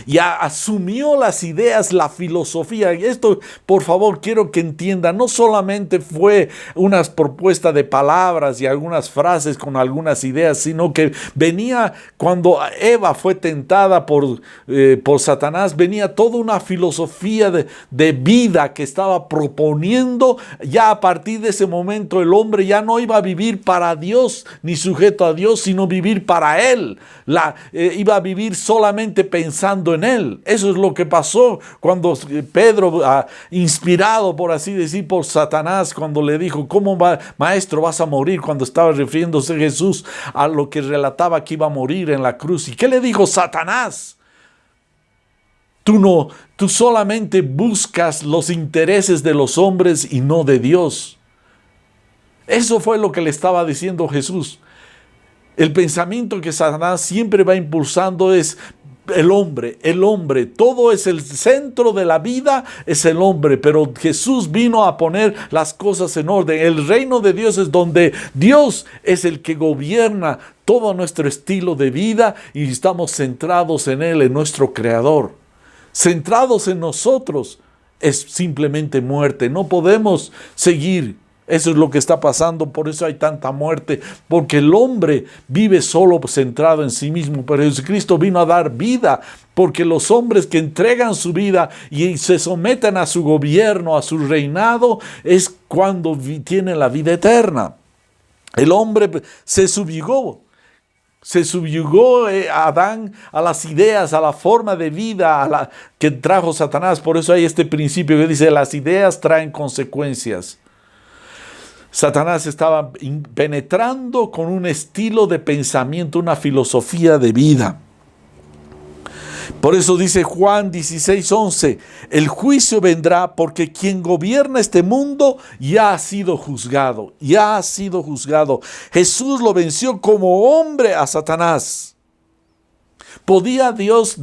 y asumió las ideas, la filosofía. Y esto, por favor, quiero que entiendan, no solamente fue una propuesta de palabras y algunas frases con algunas ideas, sino que venía, cuando Eva fue tentada por Satanás, venía toda una filosofía de vida que estaba proponiendo. Ya a partir de ese momento el hombre ya no iba a vivir para Dios ni sujeto a Dios, sino vivir para Él. Iba a vivir solamente pensando en Él. Eso es lo que pasó cuando Pedro, inspirado por así decir por Satanás, cuando le dijo, ¿cómo maestro vas a morir? Cuando estaba refiriéndose Jesús a lo que relataba que iba a morir en la cruz. ¿Y qué le dijo Satanás? Tú solamente buscas los intereses de los hombres y no de Dios. Eso fue lo que le estaba diciendo Jesús. El pensamiento que Satanás siempre va impulsando es el hombre, todo es el centro de la vida, es el hombre, pero Jesús vino a poner las cosas en orden. El reino de Dios es donde Dios es el que gobierna todo nuestro estilo de vida y estamos centrados en Él, en nuestro Creador. Centrados en nosotros es simplemente muerte, no podemos seguir. Eso es lo que está pasando, por eso hay tanta muerte, porque el hombre vive solo centrado en sí mismo, pero Jesucristo vino a dar vida, porque los hombres que entregan su vida y se someten a su gobierno, a su reinado, es cuando tienen la vida eterna. El hombre se subyugó a Adán a las ideas, a la forma de vida que trajo Satanás. Por eso hay este principio que dice, las ideas traen consecuencias. Satanás estaba penetrando con un estilo de pensamiento, una filosofía de vida. Por eso dice Juan 16:11, el juicio vendrá porque quien gobierna este mundo ya ha sido juzgado, Jesús lo venció como hombre a Satanás. ¿Podía Dios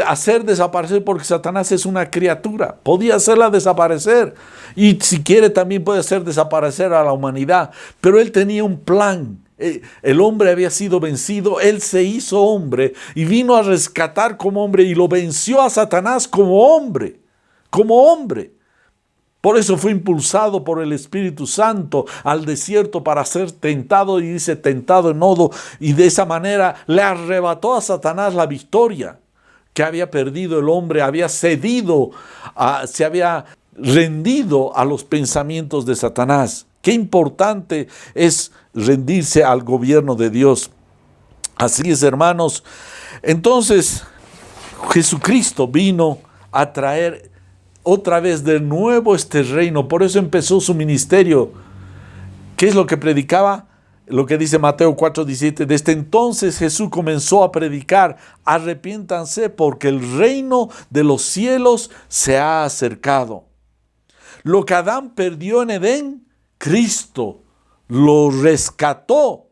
hacer desaparecer? Porque Satanás es una criatura. Podía hacerla desaparecer. Y si quiere también puede hacer desaparecer a la humanidad. Pero Él tenía un plan. El hombre había sido vencido. Él se hizo hombre y vino a rescatar como hombre. Y lo venció a Satanás como hombre. Por eso fue impulsado por el Espíritu Santo al desierto para ser tentado, y dice tentado en nodo, y de esa manera le arrebató a Satanás la victoria que había perdido el hombre, se había rendido a los pensamientos de Satanás. Qué importante es rendirse al gobierno de Dios. Así es, hermanos. Entonces, Jesucristo vino a traer otra vez de nuevo este reino. Por eso empezó su ministerio. ¿Qué es lo que predicaba? Lo que dice Mateo 4:17. Desde entonces Jesús comenzó a predicar: arrepiéntanse porque el reino de los cielos se ha acercado. Lo que Adán perdió en Edén, Cristo lo rescató.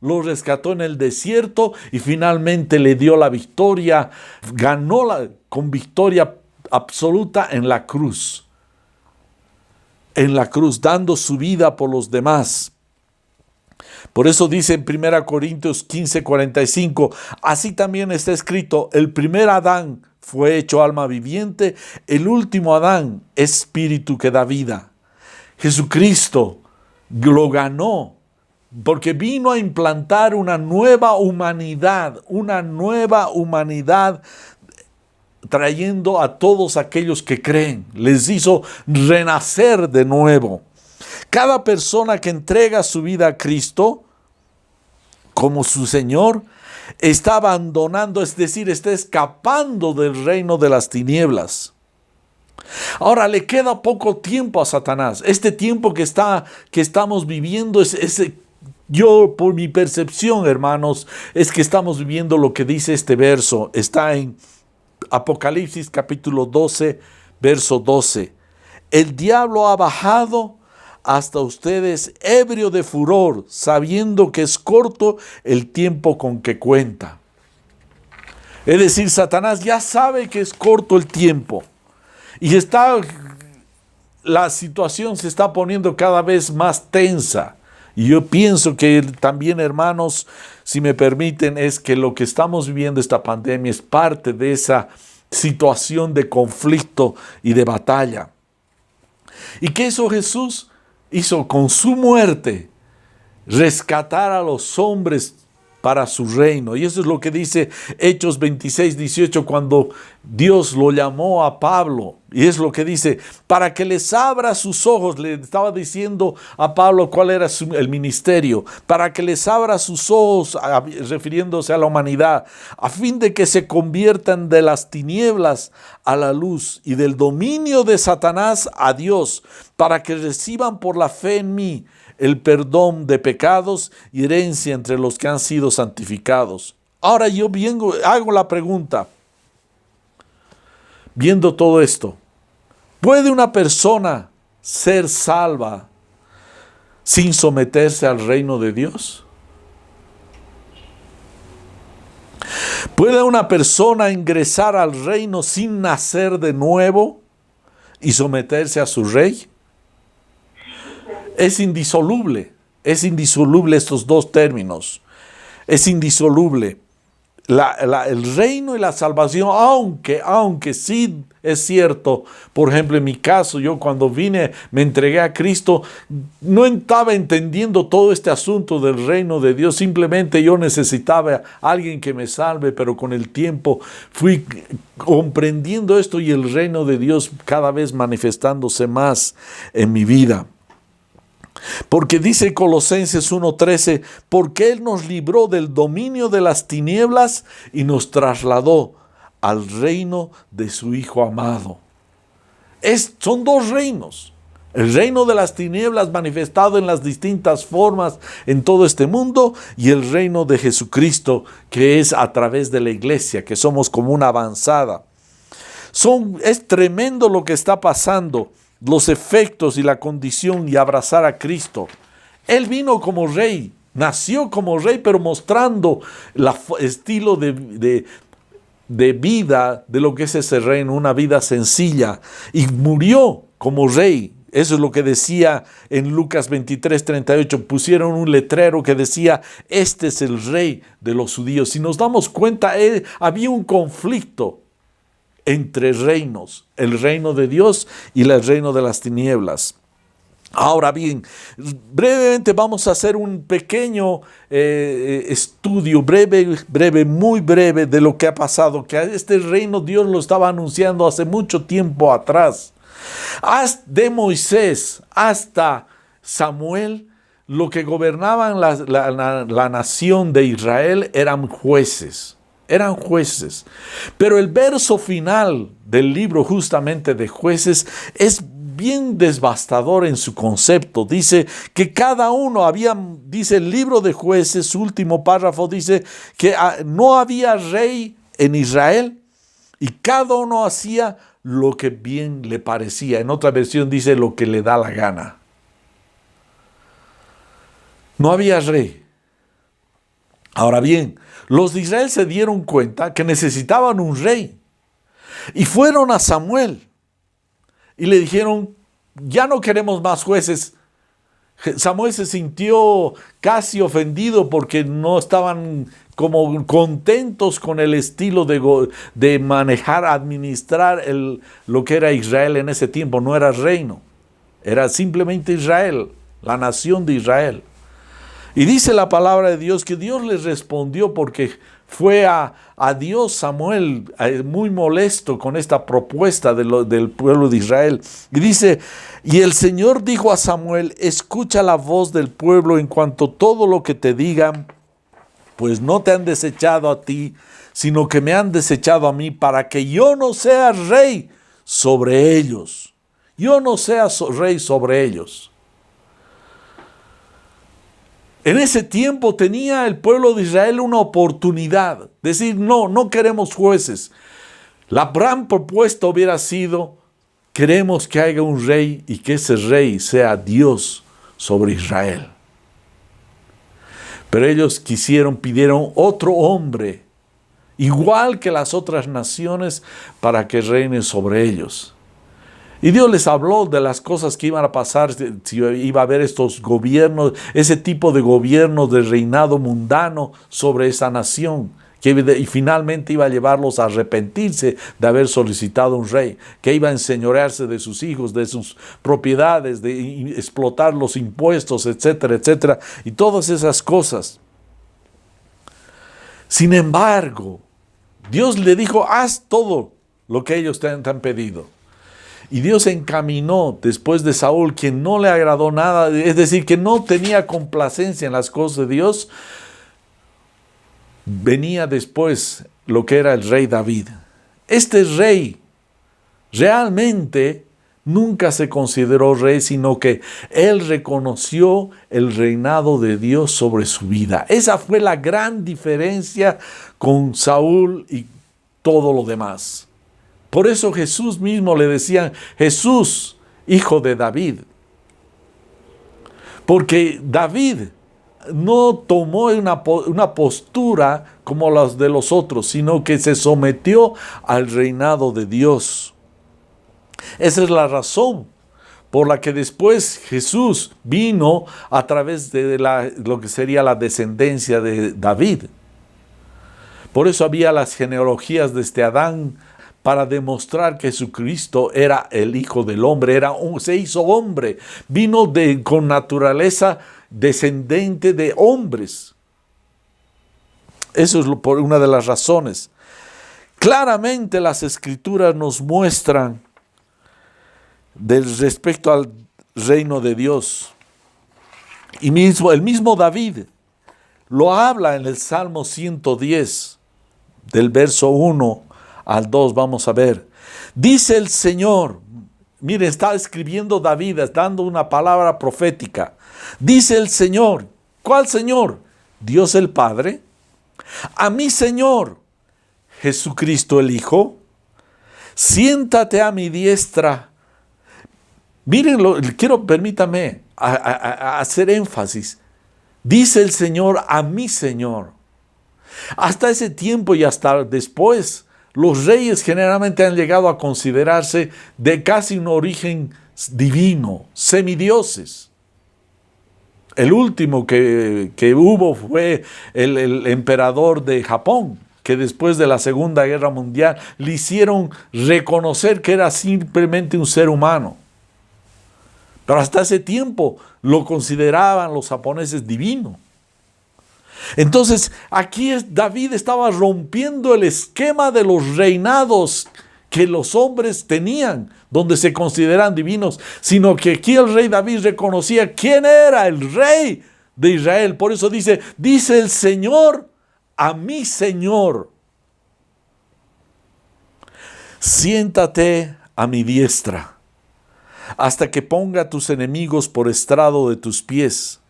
Lo rescató en el desierto y finalmente le dio la victoria. Ganó con victoria absoluta en la cruz, dando su vida por los demás. Por eso dice en 1 Corintios 15:45, así también está escrito, el primer Adán fue hecho alma viviente, el último Adán, espíritu que da vida. Jesucristo lo ganó porque vino a implantar una nueva humanidad trayendo a todos aquellos que creen. Les hizo renacer de nuevo. Cada persona que entrega su vida a Cristo como su Señor está abandonando, es decir, está escapando del reino de las tinieblas. Ahora le queda poco tiempo a Satanás. Este tiempo que estamos viviendo yo, por mi percepción, hermanos, es que estamos viviendo lo que dice este verso. Está en Apocalipsis capítulo 12, verso 12. El diablo ha bajado hasta ustedes ebrio de furor, sabiendo que es corto el tiempo con que cuenta. Es decir, Satanás ya sabe que es corto el tiempo. Y la situación se está poniendo cada vez más tensa. Y yo pienso que también, hermanos, si me permiten, es que lo que estamos viviendo, esta pandemia, es parte de esa situación de conflicto y de batalla. ¿Y qué hizo Jesús? Hizo con su muerte rescatar a los hombres para su reino. Y eso es lo que dice Hechos 26:18 cuando Dios lo llamó a Pablo. Y es lo que dice, para que les abra sus ojos. Le estaba diciendo a Pablo cuál era el ministerio. Para que les abra sus ojos, refiriéndose a la humanidad, a fin de que se conviertan de las tinieblas a la luz y del dominio de Satanás a Dios, para que reciban por la fe en mí el perdón de pecados y herencia entre los que han sido santificados. Ahora yo hago la pregunta, viendo todo esto, ¿puede una persona ser salva sin someterse al reino de Dios? ¿Puede una persona ingresar al reino sin nacer de nuevo y someterse a su rey? Es indisoluble estos dos términos. Es indisoluble. El reino y la salvación, aunque sí es cierto, por ejemplo, en mi caso, yo cuando me entregué a Cristo, no estaba entendiendo todo este asunto del reino de Dios, simplemente yo necesitaba a alguien que me salve, pero con el tiempo fui comprendiendo esto y el reino de Dios cada vez manifestándose más en mi vida. Porque dice Colosenses 1:13, porque Él nos libró del dominio de las tinieblas y nos trasladó al reino de su Hijo amado. Son dos reinos. El reino de las tinieblas manifestado en las distintas formas en todo este mundo y el reino de Jesucristo que es a través de la iglesia, que somos como una avanzada. Es tremendo lo que está pasando. Los efectos y la condición y abrazar a Cristo. Él vino como rey, nació como rey, pero mostrando el estilo de vida de lo que es ese reino, una vida sencilla, y murió como rey. Eso es lo que decía en Lucas 23:38. Pusieron un letrero que decía, este es el rey de los judíos. Si nos damos cuenta, había un conflicto entre reinos, el reino de Dios y el reino de las tinieblas. Ahora bien, brevemente vamos a hacer un pequeño estudio, muy breve de lo que ha pasado, que este reino Dios lo estaba anunciando hace mucho tiempo atrás. De Moisés hasta Samuel, lo que gobernaban la nación de Israel eran jueces. Pero el verso final del libro justamente de Jueces es bien devastador en su concepto. Dice que cada uno dice el libro de Jueces, su último párrafo dice que no había rey en Israel y cada uno hacía lo que bien le parecía. En otra versión dice lo que le da la gana. No había rey. Ahora bien, los de Israel se dieron cuenta que necesitaban un rey y fueron a Samuel y le dijeron, ya no queremos más jueces, Samuel se sintió casi ofendido porque no estaban como contentos con el estilo de manejar, administrar lo que era Israel en ese tiempo. No era reino, era simplemente Israel, la nación de Israel. Y dice la palabra de Dios que Dios les respondió porque fue a Dios Samuel muy molesto con esta propuesta del pueblo de Israel. Y dice, y el Señor dijo a Samuel, escucha la voz del pueblo en cuanto todo lo que te digan, pues no te han desechado a ti, sino que me han desechado a mí para que yo no sea rey sobre ellos. Yo no sea rey sobre ellos. En ese tiempo tenía el pueblo de Israel una oportunidad. Decir, no queremos jueces. La gran propuesta hubiera sido, queremos que haya un rey y que ese rey sea Dios sobre Israel. Pero ellos pidieron otro hombre, igual que las otras naciones, para que reine sobre ellos. Y Dios les habló de las cosas que iban a pasar, si iba a haber estos gobiernos, ese tipo de gobierno de reinado mundano sobre esa nación, y finalmente iba a llevarlos a arrepentirse de haber solicitado un rey, que iba a enseñorearse de sus hijos, de sus propiedades, de explotar los impuestos, etcétera, etcétera, y todas esas cosas. Sin embargo, Dios le dijo, haz todo lo que ellos te han pedido. Y Dios encaminó después de Saúl, quien no le agradó nada, es decir, que no tenía complacencia en las cosas de Dios. Venía después lo que era el rey David. Este rey realmente nunca se consideró rey, sino que él reconoció el reinado de Dios sobre su vida. Esa fue la gran diferencia con Saúl y todo lo demás. Por eso Jesús mismo le decían, Jesús, hijo de David. Porque David no tomó una postura como las de los otros, sino que se sometió al reinado de Dios. Esa es la razón por la que después Jesús vino a través de lo que sería la descendencia de David. Por eso había las genealogías desde Adán, para demostrar que Jesucristo era el Hijo del Hombre, se hizo hombre, vino con naturaleza descendente de hombres. Eso es por una de las razones. Claramente las Escrituras nos muestran respecto al reino de Dios. Y el mismo David lo habla en el Salmo 110, del verso 1 al 2, vamos a ver. Dice el Señor, mire, está escribiendo David, dando una palabra profética. Dice el Señor, ¿cuál Señor? Dios el Padre. A mi Señor, Jesucristo el Hijo, siéntate a mi diestra. Mírenlo, permítame hacer énfasis. Dice el Señor, a mi Señor. Hasta ese tiempo y hasta después, los reyes generalmente han llegado a considerarse de casi un origen divino, semidioses. El último que hubo fue el emperador de Japón, que después de la Segunda Guerra Mundial le hicieron reconocer que era simplemente un ser humano. Pero hasta ese tiempo lo consideraban los japoneses divino. Entonces, aquí David estaba rompiendo el esquema de los reinados que los hombres tenían, donde se consideran divinos, sino que aquí el rey David reconocía quién era el rey de Israel. Por eso dice el Señor a mi Señor, siéntate a mi diestra, hasta que ponga a tus enemigos por estrado de tus pies.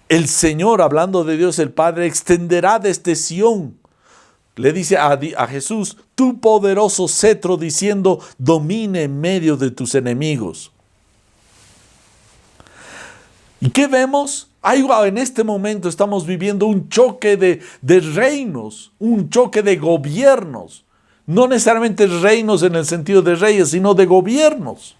El Señor, hablando de Dios el Padre, extenderá desde Sión, le dice a Jesús, tu poderoso cetro, diciendo, domine en medio de tus enemigos. ¿Y qué vemos? En este momento estamos viviendo un choque de reinos, un choque de gobiernos. No necesariamente reinos en el sentido de reyes, sino de gobiernos.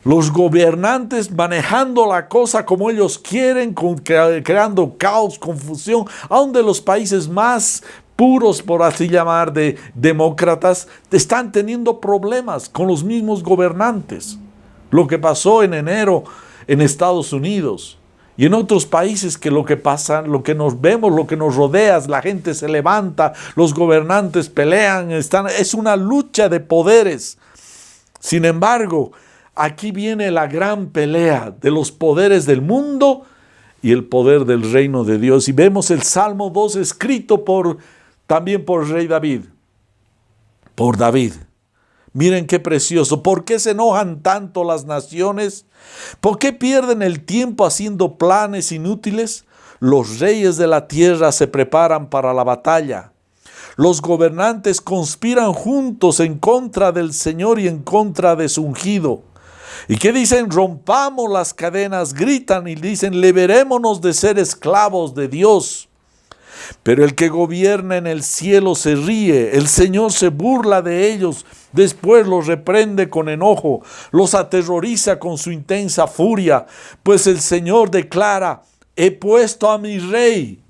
Los gobernantes manejando la cosa como ellos quieren, creando caos, confusión, aun de los países más puros, por así llamar, de demócratas, están teniendo problemas con los mismos gobernantes. Lo que pasó en enero en Estados Unidos y en otros países, que lo que pasa, lo que nos vemos, lo que nos rodea, la gente se levanta, los gobernantes pelean, es una lucha de poderes. Sin embargo, aquí viene la gran pelea de los poderes del mundo y el poder del reino de Dios. Y vemos el Salmo 2 escrito también por el rey David. Por David. Miren qué precioso. ¿Por qué se enojan tanto las naciones? ¿Por qué pierden el tiempo haciendo planes inútiles? Los reyes de la tierra se preparan para la batalla. Los gobernantes conspiran juntos en contra del Señor y en contra de su ungido. ¿Y qué dicen? Rompamos las cadenas, gritan y dicen, liberémonos de ser esclavos de Dios. Pero el que gobierna en el cielo se ríe, el Señor se burla de ellos, después los reprende con enojo, los aterroriza con su intensa furia, pues el Señor declara, he puesto a mi rey,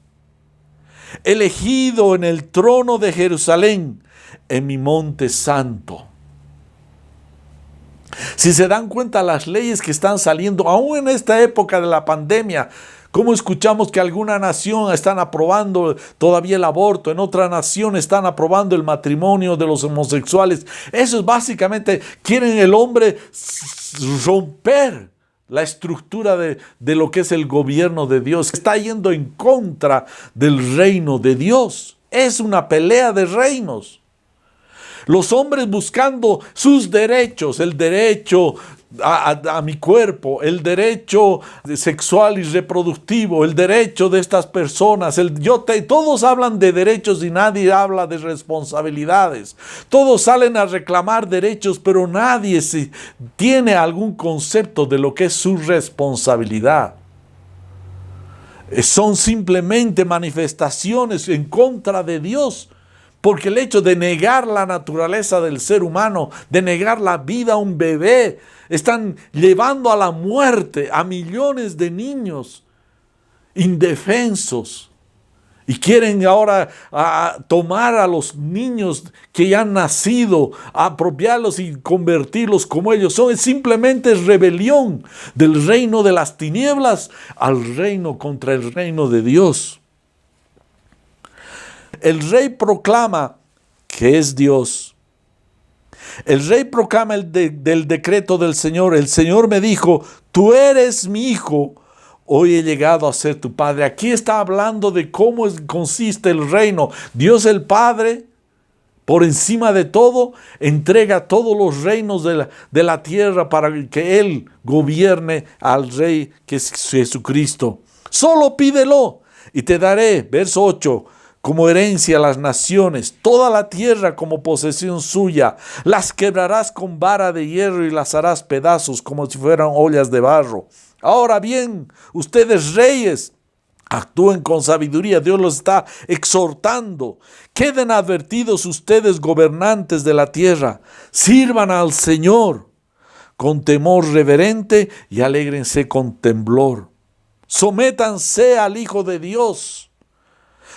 elegido en el trono de Jerusalén, en mi monte santo. Si se dan cuenta las leyes que están saliendo, aún en esta época de la pandemia, como escuchamos que alguna nación están aprobando todavía el aborto, en otra nación están aprobando el matrimonio de los homosexuales. Eso es básicamente, quieren el hombre romper la estructura de lo que es el gobierno de Dios. Está yendo en contra del reino de Dios. Es una pelea de reinos. Los hombres buscando sus derechos, el derecho a mi cuerpo, el derecho sexual y reproductivo, el derecho de estas personas, todos hablan de derechos y nadie habla de responsabilidades. Todos salen a reclamar derechos, pero nadie tiene algún concepto de lo que es su responsabilidad. Son simplemente manifestaciones en contra de Dios. Porque el hecho de negar la naturaleza del ser humano, de negar la vida a un bebé, están llevando a la muerte a millones de niños indefensos. Y quieren ahora tomar a los niños que ya han nacido, apropiarlos y convertirlos como ellos son. Es simplemente rebelión del reino de las tinieblas al reino contra el reino de Dios. El rey proclama que es Dios. El rey proclama del decreto del Señor. El Señor me dijo, tú eres mi hijo, hoy he llegado a ser tu padre. Aquí está hablando de cómo consiste el reino. Dios el Padre, por encima de todo, entrega todos los reinos de la tierra para que Él gobierne al Rey que es Jesucristo. Solo pídelo y te daré, verso 8, como herencia a las naciones, toda la tierra como posesión suya. Las quebrarás con vara de hierro y las harás pedazos como si fueran ollas de barro. Ahora bien, ustedes reyes, actúen con sabiduría. Dios los está exhortando. Queden advertidos ustedes, gobernantes de la tierra. Sirvan al Señor con temor reverente y alégrense con temblor. Sométanse al Hijo de Dios.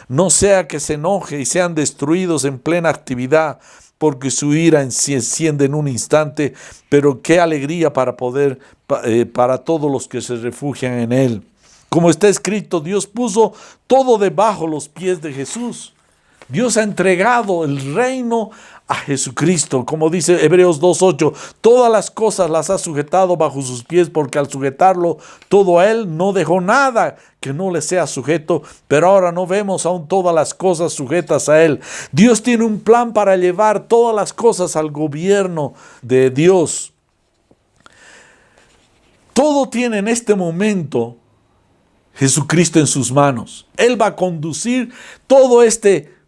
No sea que se enoje y sean destruidos en plena actividad, porque su ira se enciende en un instante, pero qué alegría para todos los que se refugian en Él. Como está escrito, Dios puso todo debajo los pies de Jesús. Dios ha entregado el reino a Jesucristo, como dice Hebreos 2:8, todas las cosas las ha sujetado bajo sus pies, porque al sujetarlo todo a Él no dejó nada que no le sea sujeto, pero ahora no vemos aún todas las cosas sujetas a Él. Dios tiene un plan para llevar todas las cosas al gobierno de Dios. Todo tiene en este momento Jesucristo en sus manos. Él va a conducir todo este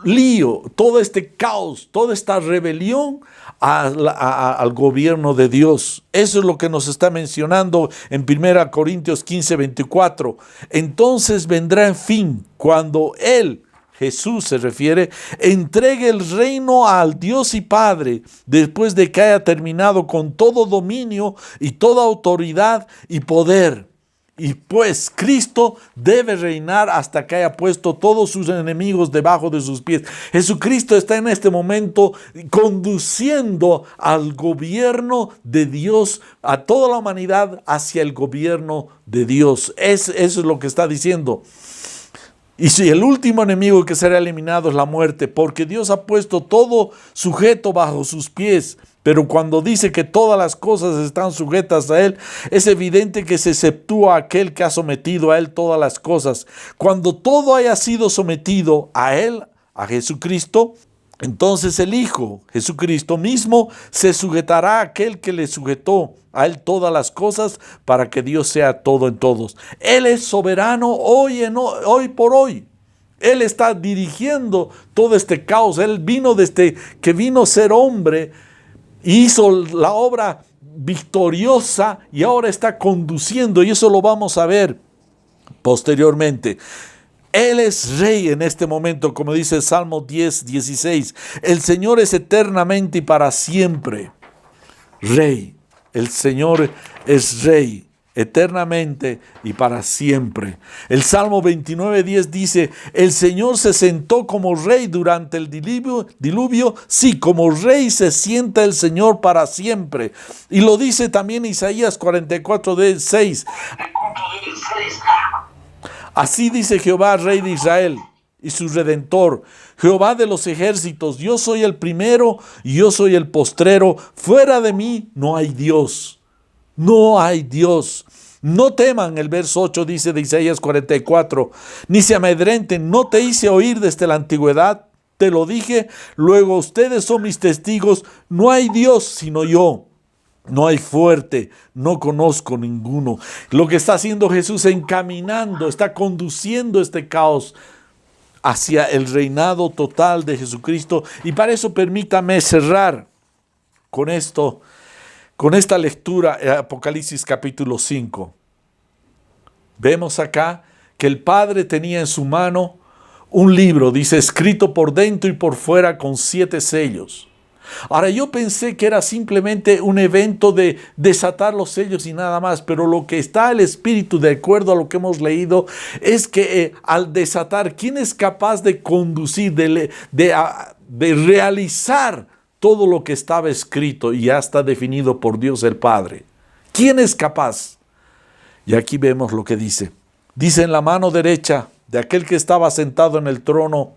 lío, todo este caos, toda esta rebelión al gobierno de Dios. Eso es lo que nos está mencionando en 1 Corintios 15:24. Entonces vendrá en fin cuando Él, Jesús se refiere, entregue el reino al Dios y Padre después de que haya terminado con todo dominio y toda autoridad y poder. Y pues Cristo debe reinar hasta que haya puesto todos sus enemigos debajo de sus pies. Jesucristo está en este momento conduciendo al gobierno de Dios, a toda la humanidad hacia el gobierno de Dios. Eso es lo que está diciendo. Y si el último enemigo que será eliminado es la muerte, porque Dios ha puesto todo sujeto bajo sus pies. Pero cuando dice que todas las cosas están sujetas a Él, es evidente que se exceptúa aquel que ha sometido a Él todas las cosas. Cuando todo haya sido sometido a Él, a Jesucristo, entonces el Hijo, Jesucristo mismo, se sujetará a aquel que le sujetó a Él todas las cosas para que Dios sea todo en todos. Él es soberano hoy por hoy. Él está dirigiendo todo este caos. Él vino desde que vino a ser hombre, hizo la obra victoriosa y ahora está conduciendo, y eso lo vamos a ver posteriormente. Él es rey en este momento, como dice el Salmo 10:16. El Señor es eternamente y para siempre rey. El Señor es rey eternamente y para siempre. El Salmo 29:10 dice, el Señor se sentó como rey durante el diluvio. Sí, como rey se sienta el Señor para siempre. Y lo dice también Isaías 44:6. Así dice Jehová, Rey de Israel y su Redentor, Jehová de los ejércitos, yo soy el primero y yo soy el postrero, fuera de mí no hay Dios, no hay Dios. No teman, el verso 8 dice de Isaías 44, ni se amedrenten, no te hice oír desde la antigüedad, te lo dije, luego ustedes son mis testigos, no hay Dios sino yo. No hay fuerte, no conozco ninguno. Lo que está haciendo Jesús encaminando, está conduciendo este caos hacia el reinado total de Jesucristo. Y para eso permítame cerrar con esto, con esta lectura, Apocalipsis capítulo 5. Vemos acá que el Padre tenía en su mano un libro, dice, escrito por dentro y por fuera con 7 sellos. Ahora, yo pensé que era simplemente un evento de desatar los sellos y nada más, pero lo que está el Espíritu, de acuerdo a lo que hemos leído, es que al desatar, ¿quién es capaz de conducir, de realizar todo lo que estaba escrito y ya está definido por Dios el Padre? ¿Quién es capaz? Y aquí vemos lo que dice. Dice, en la mano derecha de aquel que estaba sentado en el trono,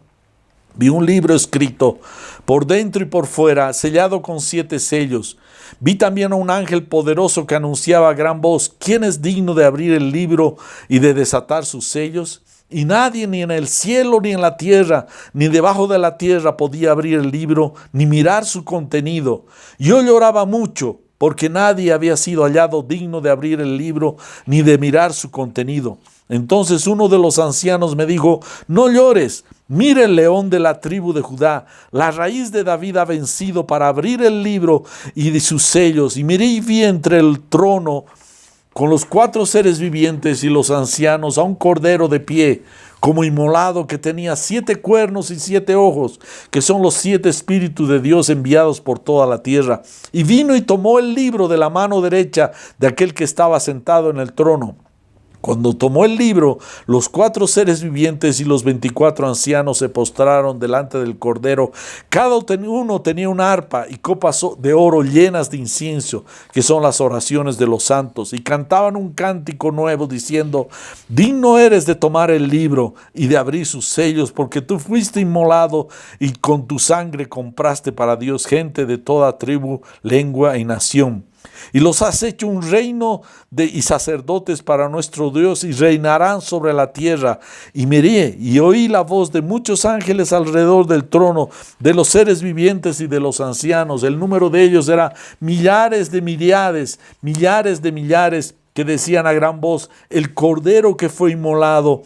vi un libro escrito por dentro y por fuera, sellado con 7 sellos. Vi también a un ángel poderoso que anunciaba a gran voz, ¿quién es digno de abrir el libro y de desatar sus sellos? Y nadie, ni en el cielo, ni en la tierra, ni debajo de la tierra, podía abrir el libro, ni mirar su contenido. Yo lloraba mucho, porque nadie había sido hallado digno de abrir el libro, ni de mirar su contenido. Entonces uno de los ancianos me dijo, no llores, mira el león de la tribu de Judá, la raíz de David ha vencido para abrir el libro y de sus sellos. Y miré y vi entre el trono con los 4 seres vivientes y los ancianos a un cordero de pie, como inmolado, que tenía 7 cuernos y 7 ojos, que son los 7 espíritus de Dios enviados por toda la tierra. Y vino y tomó el libro de la mano derecha de aquel que estaba sentado en el trono. Cuando tomó el libro, los 4 seres vivientes y los 24 ancianos se postraron delante del Cordero. Cada uno tenía una arpa y copas de oro llenas de incienso, que son las oraciones de los santos, y cantaban un cántico nuevo diciendo, digno eres de tomar el libro y de abrir sus sellos, porque tú fuiste inmolado y con tu sangre compraste para Dios gente de toda tribu, lengua y nación. Y los has hecho un reino y sacerdotes para nuestro Dios, y reinarán sobre la tierra. Y miré y oí la voz de muchos ángeles alrededor del trono, de los seres vivientes y de los ancianos. El número de ellos era millares de millares, que decían a gran voz, el Cordero que fue inmolado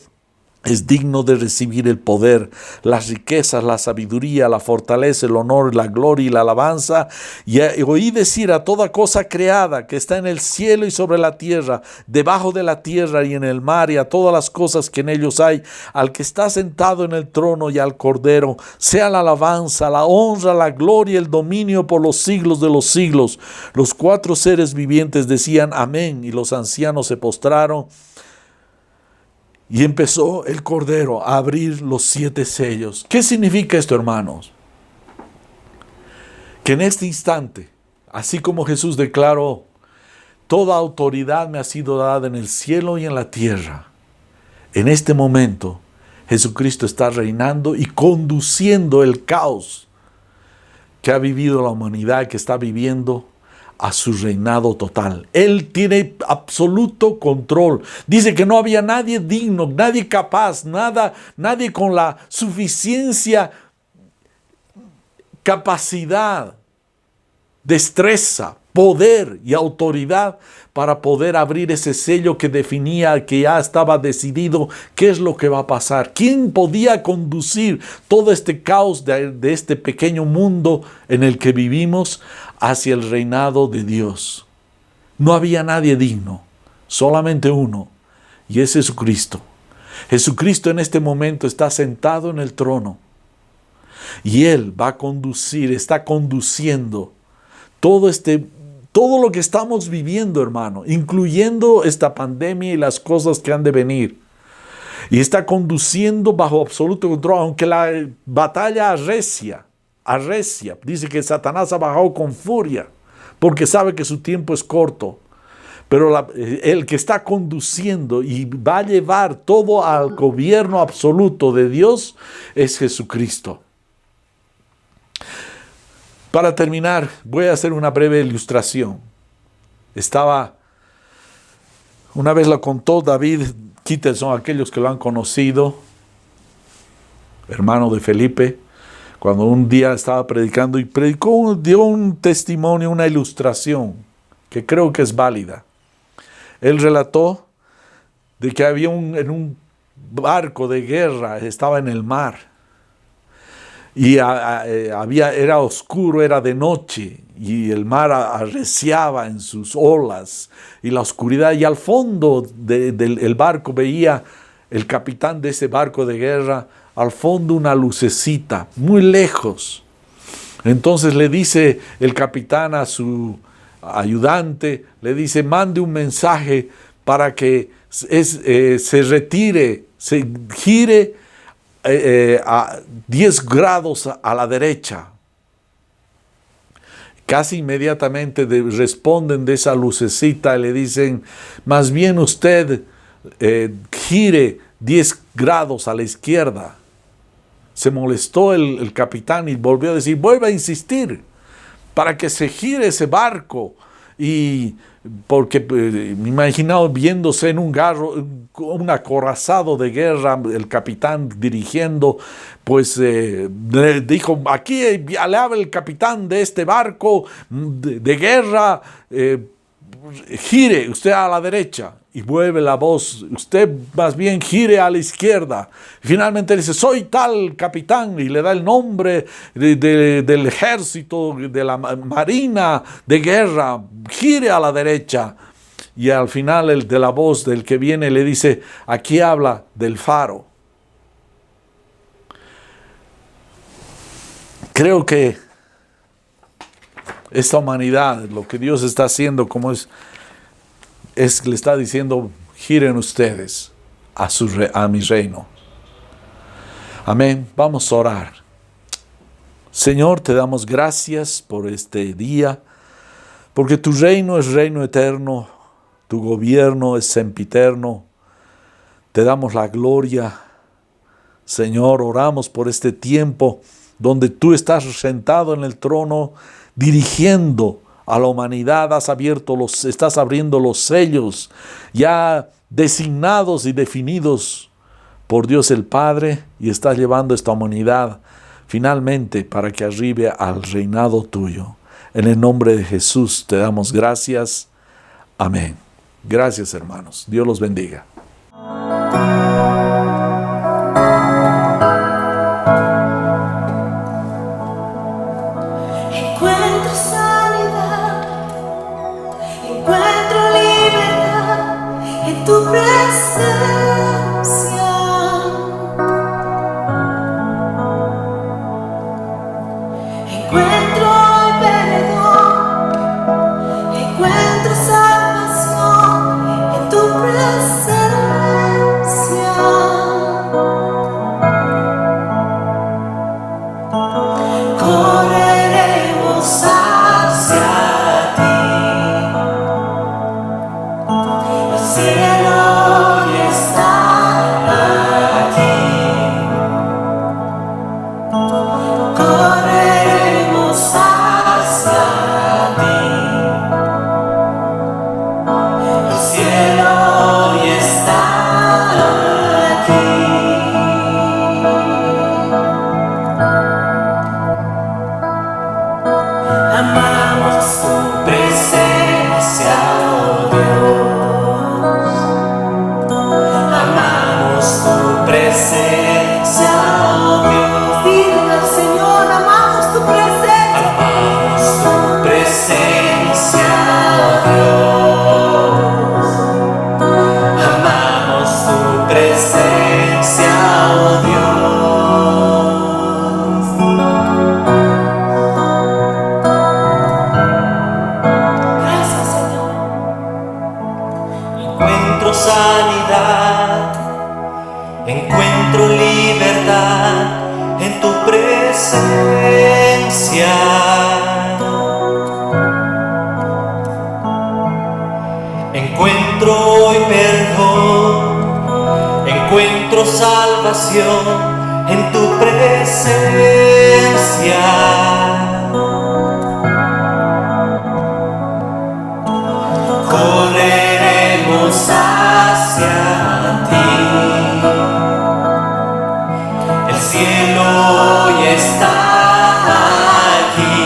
es digno de recibir el poder, las riquezas, la sabiduría, la fortaleza, el honor, la gloria y la alabanza. Y oí decir a toda cosa creada que está en el cielo y sobre la tierra, debajo de la tierra y en el mar, y a todas las cosas que en ellos hay, al que está sentado en el trono y al Cordero, sea la alabanza, la honra, la gloria y el dominio por los siglos de los siglos. Los cuatro seres vivientes decían amén, y los ancianos se postraron. Y empezó el Cordero a abrir los 7 sellos. ¿Qué significa esto, hermanos? Que en este instante, así como Jesús declaró, toda autoridad me ha sido dada en el cielo y en la tierra, en este momento Jesucristo está reinando y conduciendo el caos que ha vivido la humanidad, que está viviendo, a su reinado total. Él tiene absoluto control. Dice que no había nadie digno, nadie capaz, nadie con la suficiencia, capacidad, destreza, poder y autoridad para poder abrir ese sello que definía, que ya estaba decidido qué es lo que va a pasar. ¿Quién podía conducir todo este caos de este pequeño mundo en el que vivimos hacia el reinado de Dios? No había nadie digno, solamente uno, y es Jesucristo. Jesucristo en este momento está sentado en el trono y Él va a conducir, está conduciendo todo lo que estamos viviendo, hermano, incluyendo esta pandemia y las cosas que han de venir. Y está conduciendo bajo absoluto control, aunque la batalla arrecia. Dice que Satanás ha bajado con furia, porque sabe que su tiempo es corto. Pero el que está conduciendo y va a llevar todo al gobierno absoluto de Dios es Jesucristo. Para terminar, voy a hacer una breve ilustración. Una vez lo contó David Kittelson, aquellos que lo han conocido, hermano de Felipe, cuando un día estaba predicando y dio un testimonio, una ilustración, que creo que es válida. Él relató de que había en un barco de guerra, estaba en el mar, y era oscuro, era de noche, y el mar arreciaba en sus olas y la oscuridad, y al fondo del barco veía el capitán de ese barco de guerra, al fondo una lucecita, muy lejos. Entonces le dice el capitán a su ayudante, le dice, mande un mensaje para que se retire, se gire a 10 grados a la derecha. Casi inmediatamente responden de esa lucecita y le dicen, más bien usted gire 10 grados a la izquierda. Se molestó el capitán y volvió a decir, vuelve a insistir para que se gire ese barco. Y porque me imaginaba viéndose en un acorazado de guerra, el capitán dirigiendo, pues le dijo, aquí le habla el capitán de este barco de guerra, gire usted a la derecha. Y vuelve la voz, usted más bien gire a la izquierda. Finalmente dice, soy tal capitán, y le da el nombre del ejército, de la marina de guerra, gire a la derecha. Y al final el de la voz del que viene le dice, aquí habla del faro. Creo que esta humanidad, lo que Dios está haciendo, como le está diciendo, giren ustedes a mi reino. Amén. Vamos a orar. Señor, te damos gracias por este día, porque tu reino es reino eterno, tu gobierno es sempiterno. Te damos la gloria. Señor, oramos por este tiempo donde tú estás sentado en el trono, dirigiendo a la humanidad, estás abriendo los sellos ya designados y definidos por Dios el Padre, y estás llevando esta humanidad finalmente para que arribe al reinado tuyo. En el nombre de Jesús te damos gracias. Amén. Gracias, hermanos. Dios los bendiga. salvación en tu presencia. Correremos hacia ti. El cielo hoy está aquí.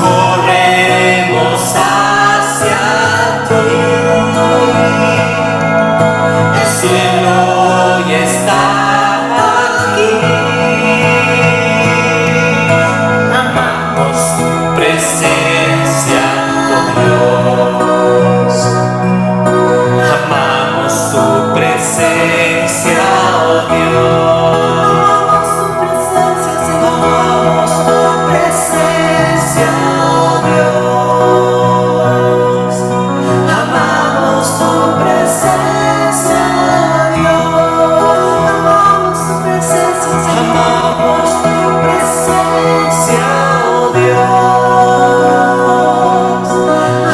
Correremos hacia ti. El cielo hoy está aquí. Amamos tu presencia, oh Dios. Amamos tu presencia, oh Dios. Amamos tu presencia, oh Dios. Amamos tu presencia, oh Dios. Amamos tu presencia, amamos tu presencia, oh Dios.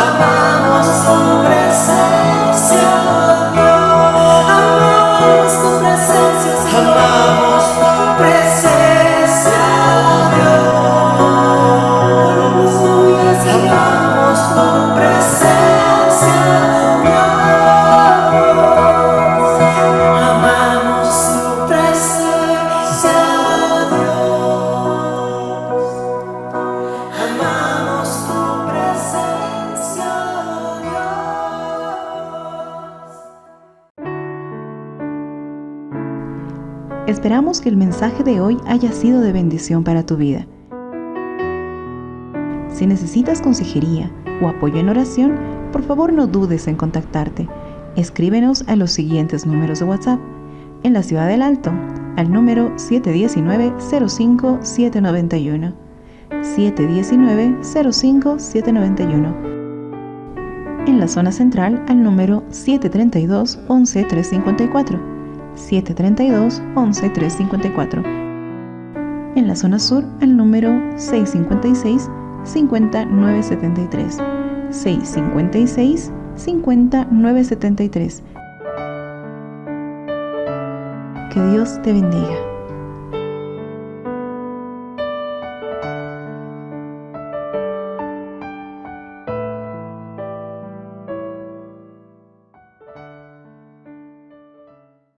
Amamos tu presencia, oh Dios. Amamos tu presencia, amamos tu presencia, oh Dios. Amamos tu presencia, oh Dios. Amamos tu presencia, oh Dios. Amamos tu presencia, oh Dios. Esperamos que el mensaje de hoy haya sido de bendición para tu vida. Si necesitas consejería o apoyo en oración, por favor no dudes en contactarte. Escríbenos a los siguientes números de WhatsApp. En la Ciudad del Alto, al número 719-05-791. 719-05-791. En la zona central, al número 732-11-354. 732-11-354. En la zona sur, al número 656-5973. 656-5973. Que Dios te bendiga.